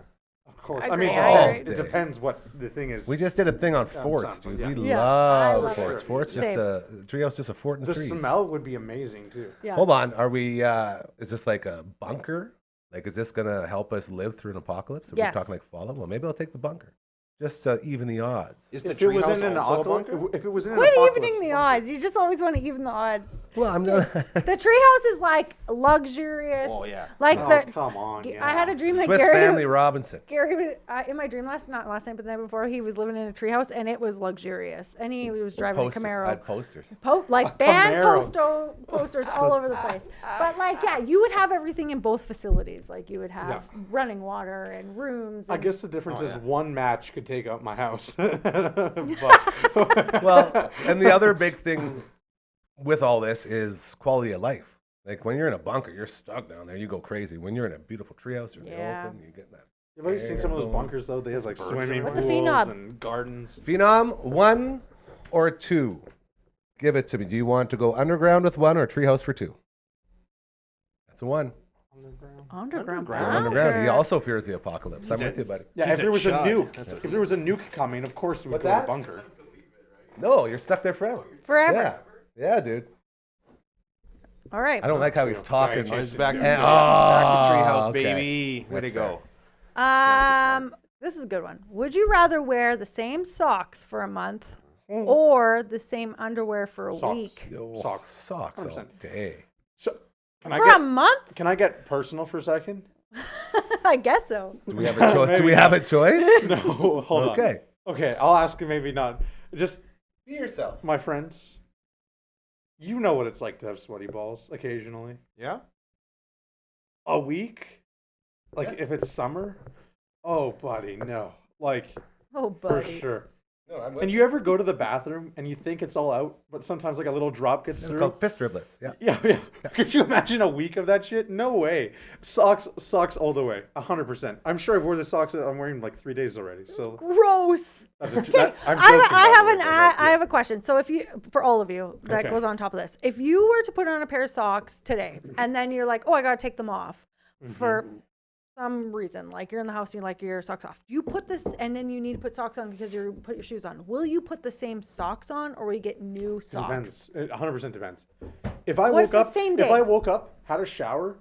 [SPEAKER 2] Of course.
[SPEAKER 4] I
[SPEAKER 2] I mean,
[SPEAKER 4] agree, I
[SPEAKER 2] it
[SPEAKER 3] agree.
[SPEAKER 2] depends what the thing is.
[SPEAKER 3] We just did a thing on
[SPEAKER 2] Yeah,
[SPEAKER 3] forts,
[SPEAKER 2] something,
[SPEAKER 3] dude.
[SPEAKER 2] yeah.
[SPEAKER 3] We
[SPEAKER 4] Yeah, I
[SPEAKER 3] love
[SPEAKER 4] love
[SPEAKER 3] forts.
[SPEAKER 2] it.
[SPEAKER 3] Forts just
[SPEAKER 4] Same.
[SPEAKER 3] a treehouse, just a fort in
[SPEAKER 2] the
[SPEAKER 3] trees.
[SPEAKER 2] smell would be amazing too.
[SPEAKER 4] Yeah.
[SPEAKER 3] Hold on, are we? Is this like a bunker? Like, is this gonna help us live through an apocalypse? Are
[SPEAKER 4] Yes.
[SPEAKER 3] we talking like Fallout? Well, maybe I'll take the bunker, just to even the odds.
[SPEAKER 5] Is the
[SPEAKER 2] If it was
[SPEAKER 5] treehouse
[SPEAKER 2] in an
[SPEAKER 5] also a
[SPEAKER 2] apocalypse,
[SPEAKER 5] bunker?
[SPEAKER 2] if it was in an
[SPEAKER 4] Quit
[SPEAKER 2] apocalypse,
[SPEAKER 4] evening the
[SPEAKER 2] bunker.
[SPEAKER 4] odds. You just always want to even the odds.
[SPEAKER 3] Well, I'm not.
[SPEAKER 4] The treehouse is like luxurious.
[SPEAKER 5] Oh, yeah.
[SPEAKER 4] Like
[SPEAKER 2] Oh,
[SPEAKER 4] the.
[SPEAKER 2] come on.
[SPEAKER 4] I had a dream that
[SPEAKER 3] Swiss
[SPEAKER 4] Gary.
[SPEAKER 3] Family Robinson.
[SPEAKER 4] Gary was in my dream not last night, but the night before. He was living in a treehouse, and it was luxurious. And he was driving
[SPEAKER 3] Posters.
[SPEAKER 4] a Camaro.
[SPEAKER 3] I had posters.
[SPEAKER 4] Like band
[SPEAKER 2] Camaro.
[SPEAKER 4] posters all over the place. But like, yeah, you would have everything in both facilities. Like you would have running water and rooms.
[SPEAKER 2] I
[SPEAKER 4] and-
[SPEAKER 2] guess the difference
[SPEAKER 5] Oh,
[SPEAKER 2] is
[SPEAKER 5] yeah.
[SPEAKER 2] one match could take out my house.
[SPEAKER 3] Well, and the other big thing with all this is quality of life. Like when you're in a bunker, you're stuck down there. You go crazy. When you're in a beautiful treehouse, you're in
[SPEAKER 4] Yeah.
[SPEAKER 3] the open. You get that.
[SPEAKER 2] You've already seen some of those
[SPEAKER 3] Air
[SPEAKER 2] bunkers though. They have like
[SPEAKER 5] Birds
[SPEAKER 2] swimming
[SPEAKER 4] What's a
[SPEAKER 2] pools
[SPEAKER 4] phenom?
[SPEAKER 2] and gardens.
[SPEAKER 3] Phenom, 1 or 2? Give it to me. Do you want to go underground with 1 or treehouse for 2? That's a 1.
[SPEAKER 4] Underground.
[SPEAKER 3] Underground. He also fears the apocalypse. I'm
[SPEAKER 5] He's
[SPEAKER 3] with you, buddy.
[SPEAKER 2] Yeah,
[SPEAKER 5] He's
[SPEAKER 2] if
[SPEAKER 5] a
[SPEAKER 2] there was a
[SPEAKER 5] chud.
[SPEAKER 2] nuke,
[SPEAKER 5] That's what
[SPEAKER 2] if there was a nuke coming, of course we would
[SPEAKER 3] What's
[SPEAKER 2] go to
[SPEAKER 3] that?
[SPEAKER 2] the bunker.
[SPEAKER 3] No, you're stuck there forever.
[SPEAKER 4] Forever.
[SPEAKER 3] Yeah, dude.
[SPEAKER 4] All right.
[SPEAKER 3] I don't like how he's talking.
[SPEAKER 2] Right,
[SPEAKER 5] He's back to
[SPEAKER 3] And-
[SPEAKER 5] treehouse,
[SPEAKER 3] okay.
[SPEAKER 5] baby. Way
[SPEAKER 3] That's
[SPEAKER 5] to go.
[SPEAKER 4] This is a good one. Would you rather wear the same socks for a month or the same underwear for a
[SPEAKER 2] Socks.
[SPEAKER 4] week?
[SPEAKER 3] Yo,
[SPEAKER 2] Socks.
[SPEAKER 3] Socks all
[SPEAKER 2] 100%.
[SPEAKER 3] day.
[SPEAKER 2] So, can
[SPEAKER 4] For
[SPEAKER 2] I
[SPEAKER 4] a month?
[SPEAKER 2] can I get personal for a second?
[SPEAKER 4] I guess so.
[SPEAKER 3] Do we have a choice? Do we have a choice?
[SPEAKER 2] No, hold on.
[SPEAKER 3] Okay.
[SPEAKER 2] Okay, I'll ask you, maybe not. Just,
[SPEAKER 3] Be yourself.
[SPEAKER 2] my friends, you know what it's like to have sweaty balls occasionally.
[SPEAKER 5] Yeah?
[SPEAKER 2] A week? Like, if it's summer? Oh, buddy, no. Like,
[SPEAKER 4] Oh,
[SPEAKER 2] for
[SPEAKER 4] buddy.
[SPEAKER 2] sure.
[SPEAKER 3] No, I'm with
[SPEAKER 2] And you ever go to the bathroom and you think it's all out, but sometimes like a little drop gets
[SPEAKER 3] It's
[SPEAKER 2] through?
[SPEAKER 3] called fist driblets. Yeah.
[SPEAKER 2] Yeah. Could you imagine a week of that shit? No way. Socks all the way. 100%. I'm sure I've worn the socks that I'm wearing like 3 days already. So
[SPEAKER 4] Gross.
[SPEAKER 2] that's
[SPEAKER 4] I
[SPEAKER 2] I'm joking, by the
[SPEAKER 4] have
[SPEAKER 2] way,
[SPEAKER 4] an
[SPEAKER 2] but
[SPEAKER 4] I have a question. So if you, for all of you, that
[SPEAKER 2] Okay.
[SPEAKER 4] goes on top of this. If you were to put on a pair of socks today, and then you're like, oh, I gotta take them off for some reason, like you're in the house and you like your socks off. Do you put this, and then you need to put socks on because you put your shoes on? Will you put the same socks on, or will you get new
[SPEAKER 2] It
[SPEAKER 4] socks?
[SPEAKER 2] depends. It 100% depends. If I
[SPEAKER 4] What if
[SPEAKER 2] woke
[SPEAKER 4] the
[SPEAKER 2] up,
[SPEAKER 4] same
[SPEAKER 2] if
[SPEAKER 4] day?
[SPEAKER 2] I woke up, had a shower,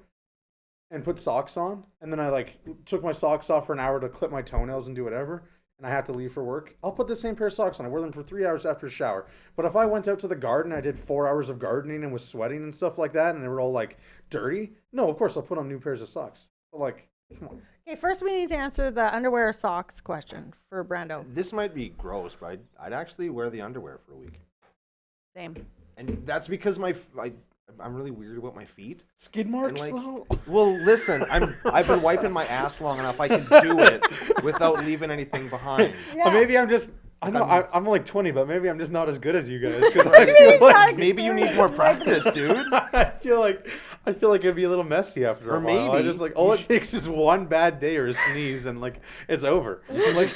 [SPEAKER 2] and put socks on, and then I like took my socks off for an hour to clip my toenails and do whatever, and I had to leave for work, I'll put the same pair of socks on. I wear them for 3 hours after a shower. But if I went out to the garden, I did 4 hours of gardening and was sweating and stuff like that, and they were all like dirty, no, of course I'll put on new pairs of socks. But like, come on.
[SPEAKER 4] Okay, first we need to answer the underwear or socks question for Brando.
[SPEAKER 5] This might be gross, but I'd actually wear the underwear for a week.
[SPEAKER 4] Same.
[SPEAKER 5] And that's because I'm really weird about my feet.
[SPEAKER 2] Skid marks,
[SPEAKER 5] like,
[SPEAKER 2] though?
[SPEAKER 5] Well, listen, I've been wiping my ass long enough. I can do it without leaving anything behind.
[SPEAKER 2] Or maybe I'm just, I know, I'm like 20, but maybe I'm just not as good as you guys. 'Cause I
[SPEAKER 4] Maybe
[SPEAKER 2] feel
[SPEAKER 4] he's
[SPEAKER 2] like,
[SPEAKER 4] not
[SPEAKER 5] Maybe you need more practice, dude.
[SPEAKER 2] I feel like it'd be a little messy after
[SPEAKER 5] Or
[SPEAKER 2] a while. I
[SPEAKER 5] maybe
[SPEAKER 2] just like
[SPEAKER 5] you
[SPEAKER 2] all it
[SPEAKER 5] should-
[SPEAKER 2] takes is one bad day or a sneeze and like it's over. Like,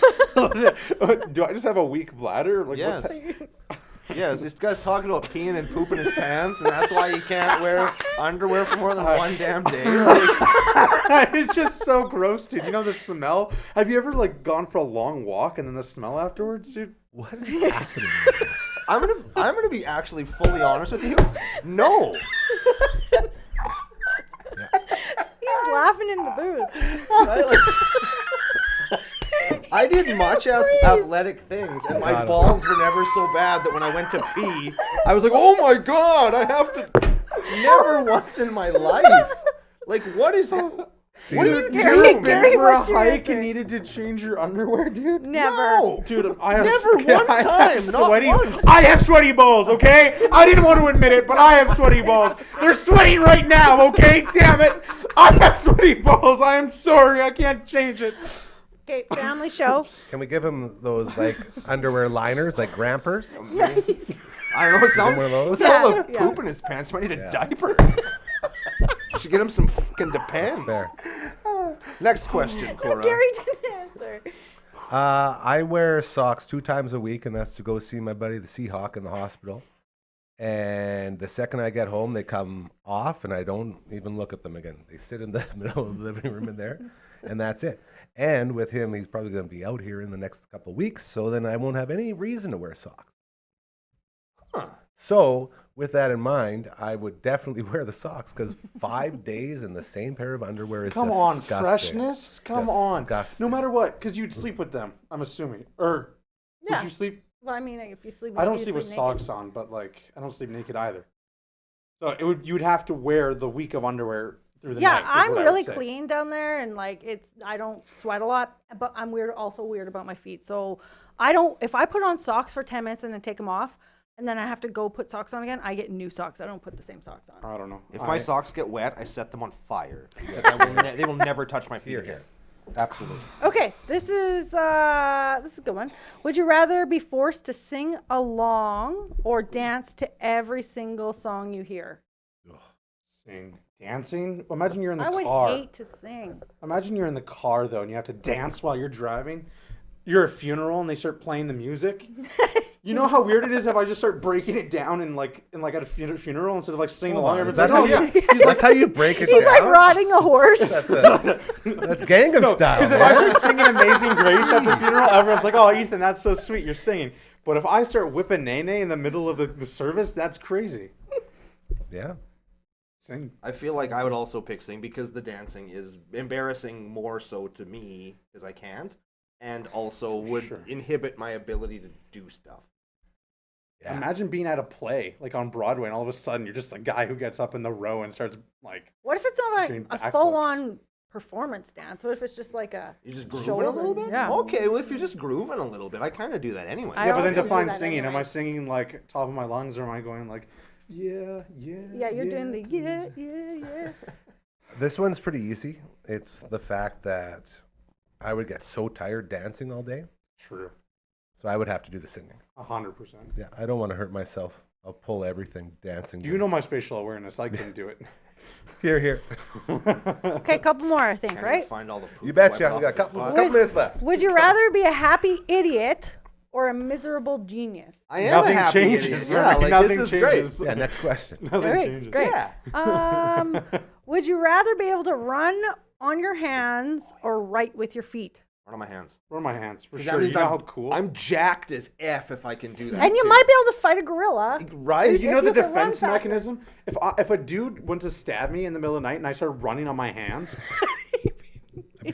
[SPEAKER 2] do I just have a weak bladder? Like,
[SPEAKER 5] Yes.
[SPEAKER 2] what's
[SPEAKER 5] Yes, this guy's talking about peeing and pooping his pants, and that's why he can't wear underwear for more than one damn day. Like,
[SPEAKER 2] it's just so gross, dude. You know the smell? Have you ever like gone for a long walk and then the smell afterwards, dude?
[SPEAKER 3] What is happening?
[SPEAKER 5] I'm gonna be actually fully honest with you. No.
[SPEAKER 4] He's laughing in the booth.
[SPEAKER 5] Right? Like, I did much as athletic things, and my balls were never so bad that when I went to pee, I was like, "Oh my god, I have to." Never once in my life. Like, what is? What do you
[SPEAKER 4] Gary,
[SPEAKER 5] do,
[SPEAKER 4] Gary,
[SPEAKER 5] man?
[SPEAKER 2] For a
[SPEAKER 4] what's your
[SPEAKER 2] hike
[SPEAKER 4] answer?
[SPEAKER 2] and needed to change your underwear, dude?
[SPEAKER 4] Never.
[SPEAKER 5] No.
[SPEAKER 2] Dude, I have
[SPEAKER 5] Never one
[SPEAKER 2] I have
[SPEAKER 5] time, not
[SPEAKER 2] sweaty,
[SPEAKER 5] once.
[SPEAKER 2] I have sweaty balls, okay? I didn't want to admit it, but I have sweaty balls. They're sweating right now, okay? Damn it. I have sweaty balls. I am sorry. I can't change it.
[SPEAKER 4] Okay, family show.
[SPEAKER 3] Can we give him those like underwear liners, like grampers?
[SPEAKER 5] I don't know. It sounds
[SPEAKER 3] one of those?
[SPEAKER 5] with all the
[SPEAKER 4] Yeah.
[SPEAKER 5] poop in his pants. Might need a
[SPEAKER 3] Yeah.
[SPEAKER 5] diaper. Should get him some fucking Depends.
[SPEAKER 3] Fair.
[SPEAKER 5] Next question, Cora.
[SPEAKER 4] Gary didn't answer.
[SPEAKER 3] I wear socks 2 times a week, and that's to go see my buddy the Seahawk in the hospital. And the second I get home, they come off, and I don't even look at them again. They sit in the middle of the living room in there, and that's it. And with him, he's probably going to be out here in the next couple of weeks, so then I won't have any reason to wear socks.
[SPEAKER 5] Huh.
[SPEAKER 3] So, with that in mind, I would definitely wear the socks because 5 days in the same pair of underwear is
[SPEAKER 2] Come on,
[SPEAKER 3] disgusting.
[SPEAKER 2] freshness. Come on.
[SPEAKER 3] Disgusting.
[SPEAKER 2] No matter what, because you'd sleep with them, I'm assuming. Or
[SPEAKER 4] Yeah.
[SPEAKER 2] would you sleep?
[SPEAKER 4] Well, I mean, if you sleep,
[SPEAKER 2] I don't
[SPEAKER 4] you
[SPEAKER 2] sleep with
[SPEAKER 4] naked.
[SPEAKER 2] socks on, but like I don't sleep naked either. So you would have to wear the week of underwear through the
[SPEAKER 4] Yeah,
[SPEAKER 2] night. is
[SPEAKER 4] I'm
[SPEAKER 2] what I would
[SPEAKER 4] really
[SPEAKER 2] say.
[SPEAKER 4] clean down there, and like I don't sweat a lot, but I'm also weird about my feet. So if I put on socks for 10 minutes and then take them off, and then I have to go put socks on again, I get new socks. I don't put the same socks on.
[SPEAKER 2] I don't know.
[SPEAKER 5] If my socks get wet, I set them on fire. They will never touch my feet again.
[SPEAKER 3] Absolutely.
[SPEAKER 4] Okay, this is a good one. Would you rather be forced to sing along or dance to every single song you hear?
[SPEAKER 2] Sing, dancing. Imagine you're in the
[SPEAKER 4] I would
[SPEAKER 2] car.
[SPEAKER 4] hate to sing.
[SPEAKER 2] Imagine you're in the car though, and you have to dance while you're driving. You're at a funeral, and they start playing the music. You know how weird it is if I just start breaking it down in like at a funeral instead of like singing
[SPEAKER 3] Hold
[SPEAKER 2] along.
[SPEAKER 3] on, is
[SPEAKER 2] Everyone's
[SPEAKER 3] that
[SPEAKER 2] like,
[SPEAKER 3] how
[SPEAKER 2] oh yeah.
[SPEAKER 3] That's how you break it
[SPEAKER 4] He's
[SPEAKER 3] down?
[SPEAKER 4] like riding a horse.
[SPEAKER 3] That's Gangnam style.
[SPEAKER 2] Because if I start singing Amazing Grace at the funeral, everyone's like, oh, Ethan, that's so sweet, you're singing. But if I start whipping Nene in the middle of the service, that's crazy.
[SPEAKER 3] Yeah.
[SPEAKER 2] Sing.
[SPEAKER 5] I feel like I would also pick sing because the dancing is embarrassing more so to me because I can't, and also would
[SPEAKER 2] Sure.
[SPEAKER 5] inhibit my ability to do stuff.
[SPEAKER 3] Yeah.
[SPEAKER 2] Imagine being at a play, like on Broadway, and all of a sudden you're just a guy who gets up in the row and starts like,
[SPEAKER 4] What if it's not
[SPEAKER 2] Doing
[SPEAKER 4] a
[SPEAKER 2] backflips.
[SPEAKER 4] full-on performance dance? What if it's just like a
[SPEAKER 5] You just grooving
[SPEAKER 4] shoulder?
[SPEAKER 5] a little bit?
[SPEAKER 4] Yeah.
[SPEAKER 5] Okay, well if you're just grooving a little bit, I kind of do that anyway.
[SPEAKER 4] I
[SPEAKER 2] yeah, but then
[SPEAKER 4] also do
[SPEAKER 2] define
[SPEAKER 4] that
[SPEAKER 2] singing. Am I
[SPEAKER 4] anyway.
[SPEAKER 2] singing like top of my lungs, or am I going like, yeah, yeah?
[SPEAKER 4] Yeah, you're doing the yeah.
[SPEAKER 3] This one's pretty easy. It's the fact that I would get so tired dancing all day,
[SPEAKER 2] True.
[SPEAKER 3] so I would have to do the singing.
[SPEAKER 2] 100%.
[SPEAKER 3] Yeah, I don't want to hurt myself. I'll pull everything dancing.
[SPEAKER 2] You know my spatial awareness. I couldn't do it.
[SPEAKER 3] Here.
[SPEAKER 4] Okay, couple more, I think,
[SPEAKER 5] Kinda
[SPEAKER 4] right?
[SPEAKER 5] Find all the poop
[SPEAKER 3] You betcha.
[SPEAKER 5] wipe
[SPEAKER 3] We
[SPEAKER 5] it
[SPEAKER 3] got
[SPEAKER 5] off
[SPEAKER 3] a
[SPEAKER 5] the
[SPEAKER 3] couple
[SPEAKER 5] spot.
[SPEAKER 3] minutes left.
[SPEAKER 4] Would you rather be a happy idiot or a miserable genius?
[SPEAKER 5] I am
[SPEAKER 2] Nothing
[SPEAKER 5] a happy
[SPEAKER 2] changes.
[SPEAKER 5] idiot.
[SPEAKER 2] for
[SPEAKER 5] Yeah,
[SPEAKER 2] me.
[SPEAKER 5] like
[SPEAKER 2] Nothing
[SPEAKER 5] this is
[SPEAKER 2] changes.
[SPEAKER 5] great.
[SPEAKER 3] Yeah, next question.
[SPEAKER 2] Nothing
[SPEAKER 4] Great,
[SPEAKER 2] changes.
[SPEAKER 4] great.
[SPEAKER 5] Yeah.
[SPEAKER 4] Would you rather be able to run on your hands or write with your feet?
[SPEAKER 5] What are my hands?
[SPEAKER 2] Where are my hands? For
[SPEAKER 5] 'Cause
[SPEAKER 2] sure.
[SPEAKER 5] that
[SPEAKER 2] You
[SPEAKER 5] means
[SPEAKER 2] know
[SPEAKER 5] I'm,
[SPEAKER 2] how cool?
[SPEAKER 5] I'm jacked as F if I can do that.
[SPEAKER 4] And you
[SPEAKER 5] too.
[SPEAKER 4] might be able to fight a gorilla.
[SPEAKER 5] Right?
[SPEAKER 2] You know
[SPEAKER 4] if
[SPEAKER 2] the
[SPEAKER 4] you can run
[SPEAKER 2] defense
[SPEAKER 4] faster.
[SPEAKER 2] mechanism? If a dude went to stab me in the middle of the night and I started running on my hands,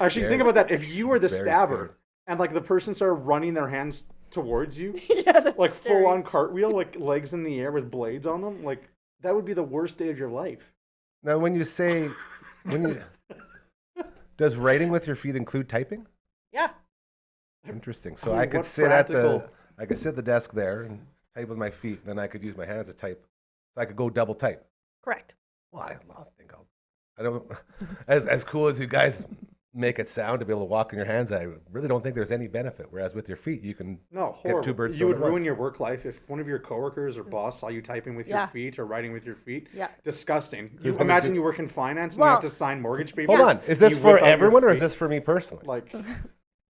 [SPEAKER 2] actually think about that. If you were the
[SPEAKER 3] Very
[SPEAKER 2] stabber
[SPEAKER 3] scared.
[SPEAKER 2] and like the person started running their hands towards you,
[SPEAKER 4] Yeah, that's
[SPEAKER 2] like
[SPEAKER 4] scary.
[SPEAKER 2] full on cartwheel, like legs in the air with blades on them, like that would be the worst day of your life.
[SPEAKER 3] Now, when you does writing with your feet include typing?
[SPEAKER 4] Yeah.
[SPEAKER 3] Interesting. So
[SPEAKER 2] I
[SPEAKER 3] I,
[SPEAKER 2] mean,
[SPEAKER 3] could
[SPEAKER 2] what
[SPEAKER 3] sit
[SPEAKER 2] practical-
[SPEAKER 3] I could sit at the desk there and type with my feet. Then I could use my hands to type. So I could go double type.
[SPEAKER 4] Correct.
[SPEAKER 3] Well, I don't. As cool as you guys make it sound to be able to walk on your hands, I really don't think there's any benefit. Whereas with your feet, you can
[SPEAKER 2] No,
[SPEAKER 3] get
[SPEAKER 2] horrible.
[SPEAKER 3] two birds
[SPEAKER 2] You would
[SPEAKER 3] stoned at
[SPEAKER 2] ruin
[SPEAKER 3] once.
[SPEAKER 2] your work life if one of your coworkers or boss saw you typing with
[SPEAKER 4] Yeah.
[SPEAKER 2] your feet or writing with your feet.
[SPEAKER 4] Yeah.
[SPEAKER 2] Disgusting.
[SPEAKER 3] Who's
[SPEAKER 2] You
[SPEAKER 3] gonna
[SPEAKER 2] imagine
[SPEAKER 3] do-
[SPEAKER 2] you work in finance and you
[SPEAKER 4] Well-
[SPEAKER 2] have to sign mortgage papers.
[SPEAKER 3] Hold on. Is this
[SPEAKER 2] You
[SPEAKER 3] for
[SPEAKER 2] whip out your
[SPEAKER 3] everyone or is
[SPEAKER 2] feet,
[SPEAKER 3] this for me personally?
[SPEAKER 2] like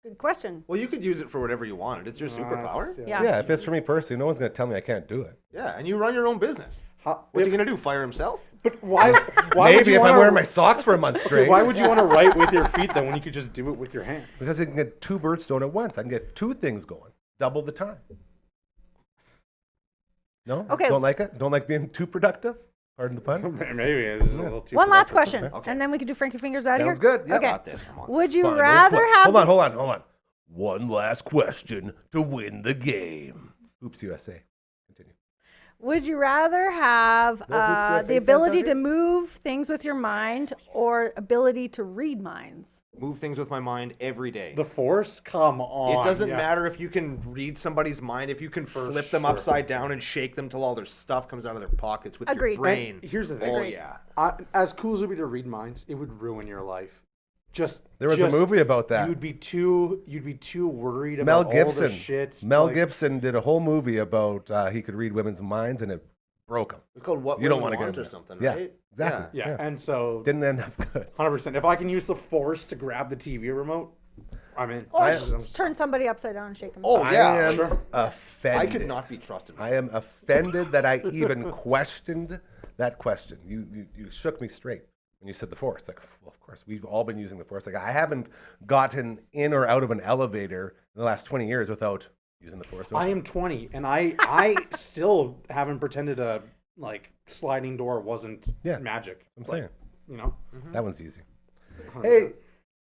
[SPEAKER 4] Good question.
[SPEAKER 5] Well, you could use it for whatever you wanted. It's your superpower.
[SPEAKER 4] Yeah.
[SPEAKER 3] Yeah, if it's for me personally, no one's going to tell me I can't do it.
[SPEAKER 5] Yeah, and you run your own business.
[SPEAKER 2] How-
[SPEAKER 5] What's he gonna do? Fire himself?
[SPEAKER 2] But why? Why would
[SPEAKER 3] Maybe
[SPEAKER 2] you
[SPEAKER 3] if I'm
[SPEAKER 2] wanna-
[SPEAKER 3] wearing my socks for a month straight.
[SPEAKER 2] Why would you want to write with your feet then when you could just do it with your hands?
[SPEAKER 3] Because I can get two birds stoned at once. I can get two things going, double the time. No?
[SPEAKER 4] Okay.
[SPEAKER 3] Don't like it? Don't like being too productive? Pardon the pun?
[SPEAKER 2] Maybe it's a little too.
[SPEAKER 4] One last
[SPEAKER 2] productive.
[SPEAKER 4] question,
[SPEAKER 5] Okay.
[SPEAKER 4] and then we can do Frankie Fingers out of here.
[SPEAKER 3] Sounds good. Yeah.
[SPEAKER 4] Okay.
[SPEAKER 5] Got this. I'm on.
[SPEAKER 4] Would you
[SPEAKER 3] Fine,
[SPEAKER 4] rather
[SPEAKER 3] quick.
[SPEAKER 4] have?
[SPEAKER 3] Hold on. One last question to win the game. Oops, USA. Continue.
[SPEAKER 4] Would you rather have
[SPEAKER 3] No Hoops USA
[SPEAKER 4] the ability
[SPEAKER 3] fans out
[SPEAKER 4] to move things with your mind or ability to read minds?
[SPEAKER 5] Move things with my mind every day.
[SPEAKER 2] The Force? Come on.
[SPEAKER 5] It doesn't
[SPEAKER 2] yeah.
[SPEAKER 5] matter if you can read somebody's mind, if you can
[SPEAKER 2] For
[SPEAKER 5] flip them
[SPEAKER 2] sure.
[SPEAKER 5] upside down and shake them till all their stuff comes out of their pockets with
[SPEAKER 4] Agreed.
[SPEAKER 5] your brain.
[SPEAKER 2] And here's the thing.
[SPEAKER 5] Oh
[SPEAKER 4] Agreed.
[SPEAKER 5] yeah.
[SPEAKER 2] As cool as it would be to read minds, it would ruin your life.
[SPEAKER 3] There was a movie about that.
[SPEAKER 2] You'd be too worried
[SPEAKER 3] Mel
[SPEAKER 2] about all
[SPEAKER 3] Gibson.
[SPEAKER 2] the shit.
[SPEAKER 3] Mel
[SPEAKER 2] like-
[SPEAKER 3] Gibson did a whole movie about he could read women's minds and it broke him.
[SPEAKER 5] It's called What
[SPEAKER 3] You don't
[SPEAKER 5] Women
[SPEAKER 3] wanna
[SPEAKER 5] Want
[SPEAKER 3] get
[SPEAKER 5] or
[SPEAKER 3] into it.
[SPEAKER 5] something,
[SPEAKER 3] Yeah,
[SPEAKER 5] right?
[SPEAKER 3] exactly.
[SPEAKER 2] Yeah, and so
[SPEAKER 3] Didn't end up good.
[SPEAKER 2] 100%. If I can use the Force to grab the TV remote, I'm in.
[SPEAKER 4] Or
[SPEAKER 3] I-
[SPEAKER 4] turn somebody upside down and shake them.
[SPEAKER 5] Oh
[SPEAKER 3] I
[SPEAKER 5] yeah.
[SPEAKER 3] am
[SPEAKER 2] sure.
[SPEAKER 3] offended.
[SPEAKER 5] I could not be trusted.
[SPEAKER 3] I am offended that I even questioned that question. You shook me straight when you said the Force. Like, well, of course, we've all been using the Force. Like, I haven't gotten in or out of an elevator in the last 20 years without using the Force.
[SPEAKER 2] I am 20, and I still haven't pretended a like sliding door wasn't
[SPEAKER 3] Yeah,
[SPEAKER 2] magic.
[SPEAKER 3] I'm
[SPEAKER 2] Like,
[SPEAKER 3] saying.
[SPEAKER 2] you know.
[SPEAKER 3] That one's easy.
[SPEAKER 2] 100%.
[SPEAKER 3] Hey,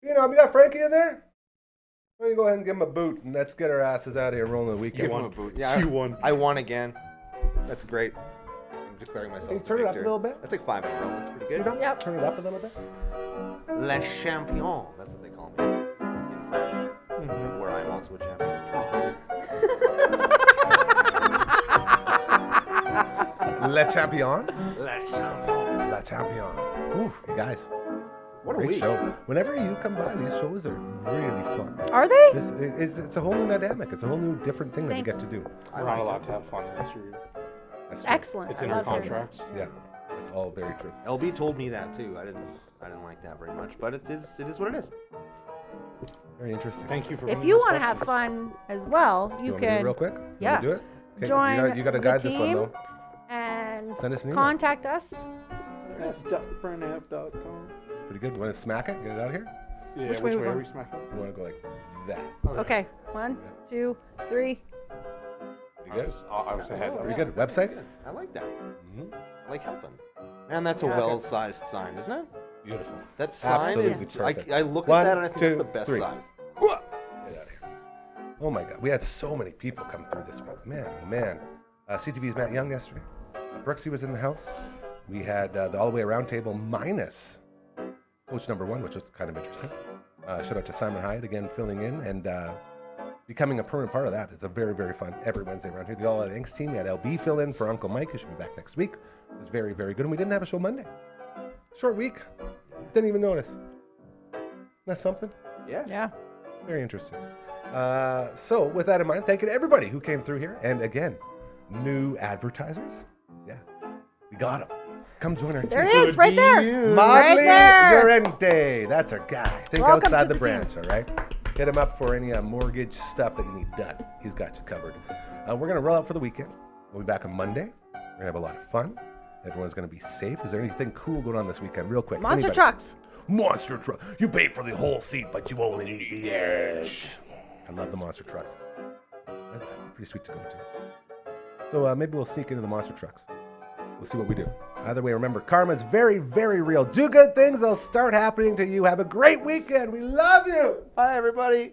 [SPEAKER 3] we got Frankie in there? Why don't you go ahead and give him a boot and let's get our asses out of here rolling the
[SPEAKER 5] Give
[SPEAKER 3] weekend.
[SPEAKER 5] him a boot. Yeah,
[SPEAKER 2] You won.
[SPEAKER 5] I won again. That's great. I'm declaring myself.
[SPEAKER 3] Can you
[SPEAKER 5] the
[SPEAKER 3] turn it up a
[SPEAKER 5] victor.
[SPEAKER 3] little bit?
[SPEAKER 5] That's like 5 in a row. That's pretty
[SPEAKER 3] You
[SPEAKER 5] good.
[SPEAKER 3] don't
[SPEAKER 4] Yep.
[SPEAKER 3] turn it up a little bit?
[SPEAKER 5] Le champion. That's what they call me in France,
[SPEAKER 2] Mhm.
[SPEAKER 5] where I'm also a champion.
[SPEAKER 3] Le Champion?
[SPEAKER 5] Le champion.
[SPEAKER 3] Le Champion. Ooh, you guys.
[SPEAKER 5] What a
[SPEAKER 3] Great
[SPEAKER 5] week.
[SPEAKER 3] show. Whenever you come by, these shows are really fun.
[SPEAKER 4] Are they?
[SPEAKER 3] It's a whole new dynamic. It's a whole new different thing that you get
[SPEAKER 4] Thanks.
[SPEAKER 3] to do.
[SPEAKER 2] We're not allowed to have fun. That's true.
[SPEAKER 3] That's true.
[SPEAKER 4] Excellent.
[SPEAKER 2] It's
[SPEAKER 4] I
[SPEAKER 2] in our
[SPEAKER 4] love hearing that.
[SPEAKER 2] contracts.
[SPEAKER 3] Yeah, it's all very true.
[SPEAKER 5] LB told me that too. I didn't like that very much, but it is what it is.
[SPEAKER 3] Very interesting.
[SPEAKER 2] Thank you for.
[SPEAKER 4] If
[SPEAKER 2] bringing
[SPEAKER 4] you
[SPEAKER 2] those
[SPEAKER 4] want to have
[SPEAKER 2] questions.
[SPEAKER 4] fun as well, you
[SPEAKER 3] want me to do it
[SPEAKER 4] can.
[SPEAKER 3] real quick? You want me
[SPEAKER 4] Yeah.
[SPEAKER 3] to do it? Okay,
[SPEAKER 4] join
[SPEAKER 3] you got to
[SPEAKER 4] the
[SPEAKER 3] guide this one
[SPEAKER 4] team
[SPEAKER 3] though.
[SPEAKER 4] and
[SPEAKER 3] Send us an email.
[SPEAKER 4] contact us.
[SPEAKER 2] That's DufferinAve.com.
[SPEAKER 3] Pretty good. You want to smack it? Get it out of here?
[SPEAKER 2] Yeah,
[SPEAKER 4] Which way we
[SPEAKER 2] are
[SPEAKER 4] going?
[SPEAKER 2] we smacking?
[SPEAKER 3] You want to go like that?
[SPEAKER 4] Okay, 1, 2, 3.
[SPEAKER 3] Pretty good.
[SPEAKER 2] I was ahead.
[SPEAKER 3] Pretty good. Website?
[SPEAKER 6] I like that.
[SPEAKER 3] Mhm.
[SPEAKER 6] I like helping. Man, that's a well-sized sign, isn't it?
[SPEAKER 3] Beautiful.
[SPEAKER 6] That sign is.
[SPEAKER 3] Absolutely perfect.
[SPEAKER 6] I look
[SPEAKER 3] One,
[SPEAKER 6] at that and I think
[SPEAKER 3] two,
[SPEAKER 6] that's the best
[SPEAKER 3] three.
[SPEAKER 6] size.
[SPEAKER 3] Get out of here. Oh my God, we had so many people come through this week. Man, oh man. CTV's Matt Young yesterday. Brooksy was in the house. We had the all the way around table minus coach number 1, which was kind of interesting. Shout out to Simon Hyatt again filling in and becoming a permanent part of that. It's a very, very fun every Wednesday around here. The All Out Inks team. We had LB fill in for Uncle Mike, who should be back next week. It was very, very good. And we didn't have a show Monday. Short week. Didn't even notice. That's something.
[SPEAKER 4] Yeah.
[SPEAKER 3] Very interesting. So with that in mind, thank you to everybody who came through here. And again, new advertisers. Yeah, we got them. Come join our team.
[SPEAKER 4] There he is, right there.
[SPEAKER 3] Motley
[SPEAKER 4] there.
[SPEAKER 3] Llorente. That's our guy. Think
[SPEAKER 4] Welcome
[SPEAKER 3] outside
[SPEAKER 4] to
[SPEAKER 3] the
[SPEAKER 4] the
[SPEAKER 3] branch, all right? Hit him up for any mortgage stuff that you need done. He's got you covered. We're going to roll out for the weekend. We'll be back on Monday. We're going to have a lot of fun. Everyone's going to be safe. Is there anything cool going on this weekend? Real quick.
[SPEAKER 4] Monster
[SPEAKER 3] Anybody?
[SPEAKER 4] trucks.
[SPEAKER 3] Monster truck. You pay for the whole seat, but you only need the edge. I love the monster trucks. That's pretty sweet to go to. So maybe we'll sneak into the monster trucks. We'll see what we do. Either way, remember, karma's very, very real. Do good things. They'll start happening to you. Have a great weekend. We love you.
[SPEAKER 6] Bye, everybody.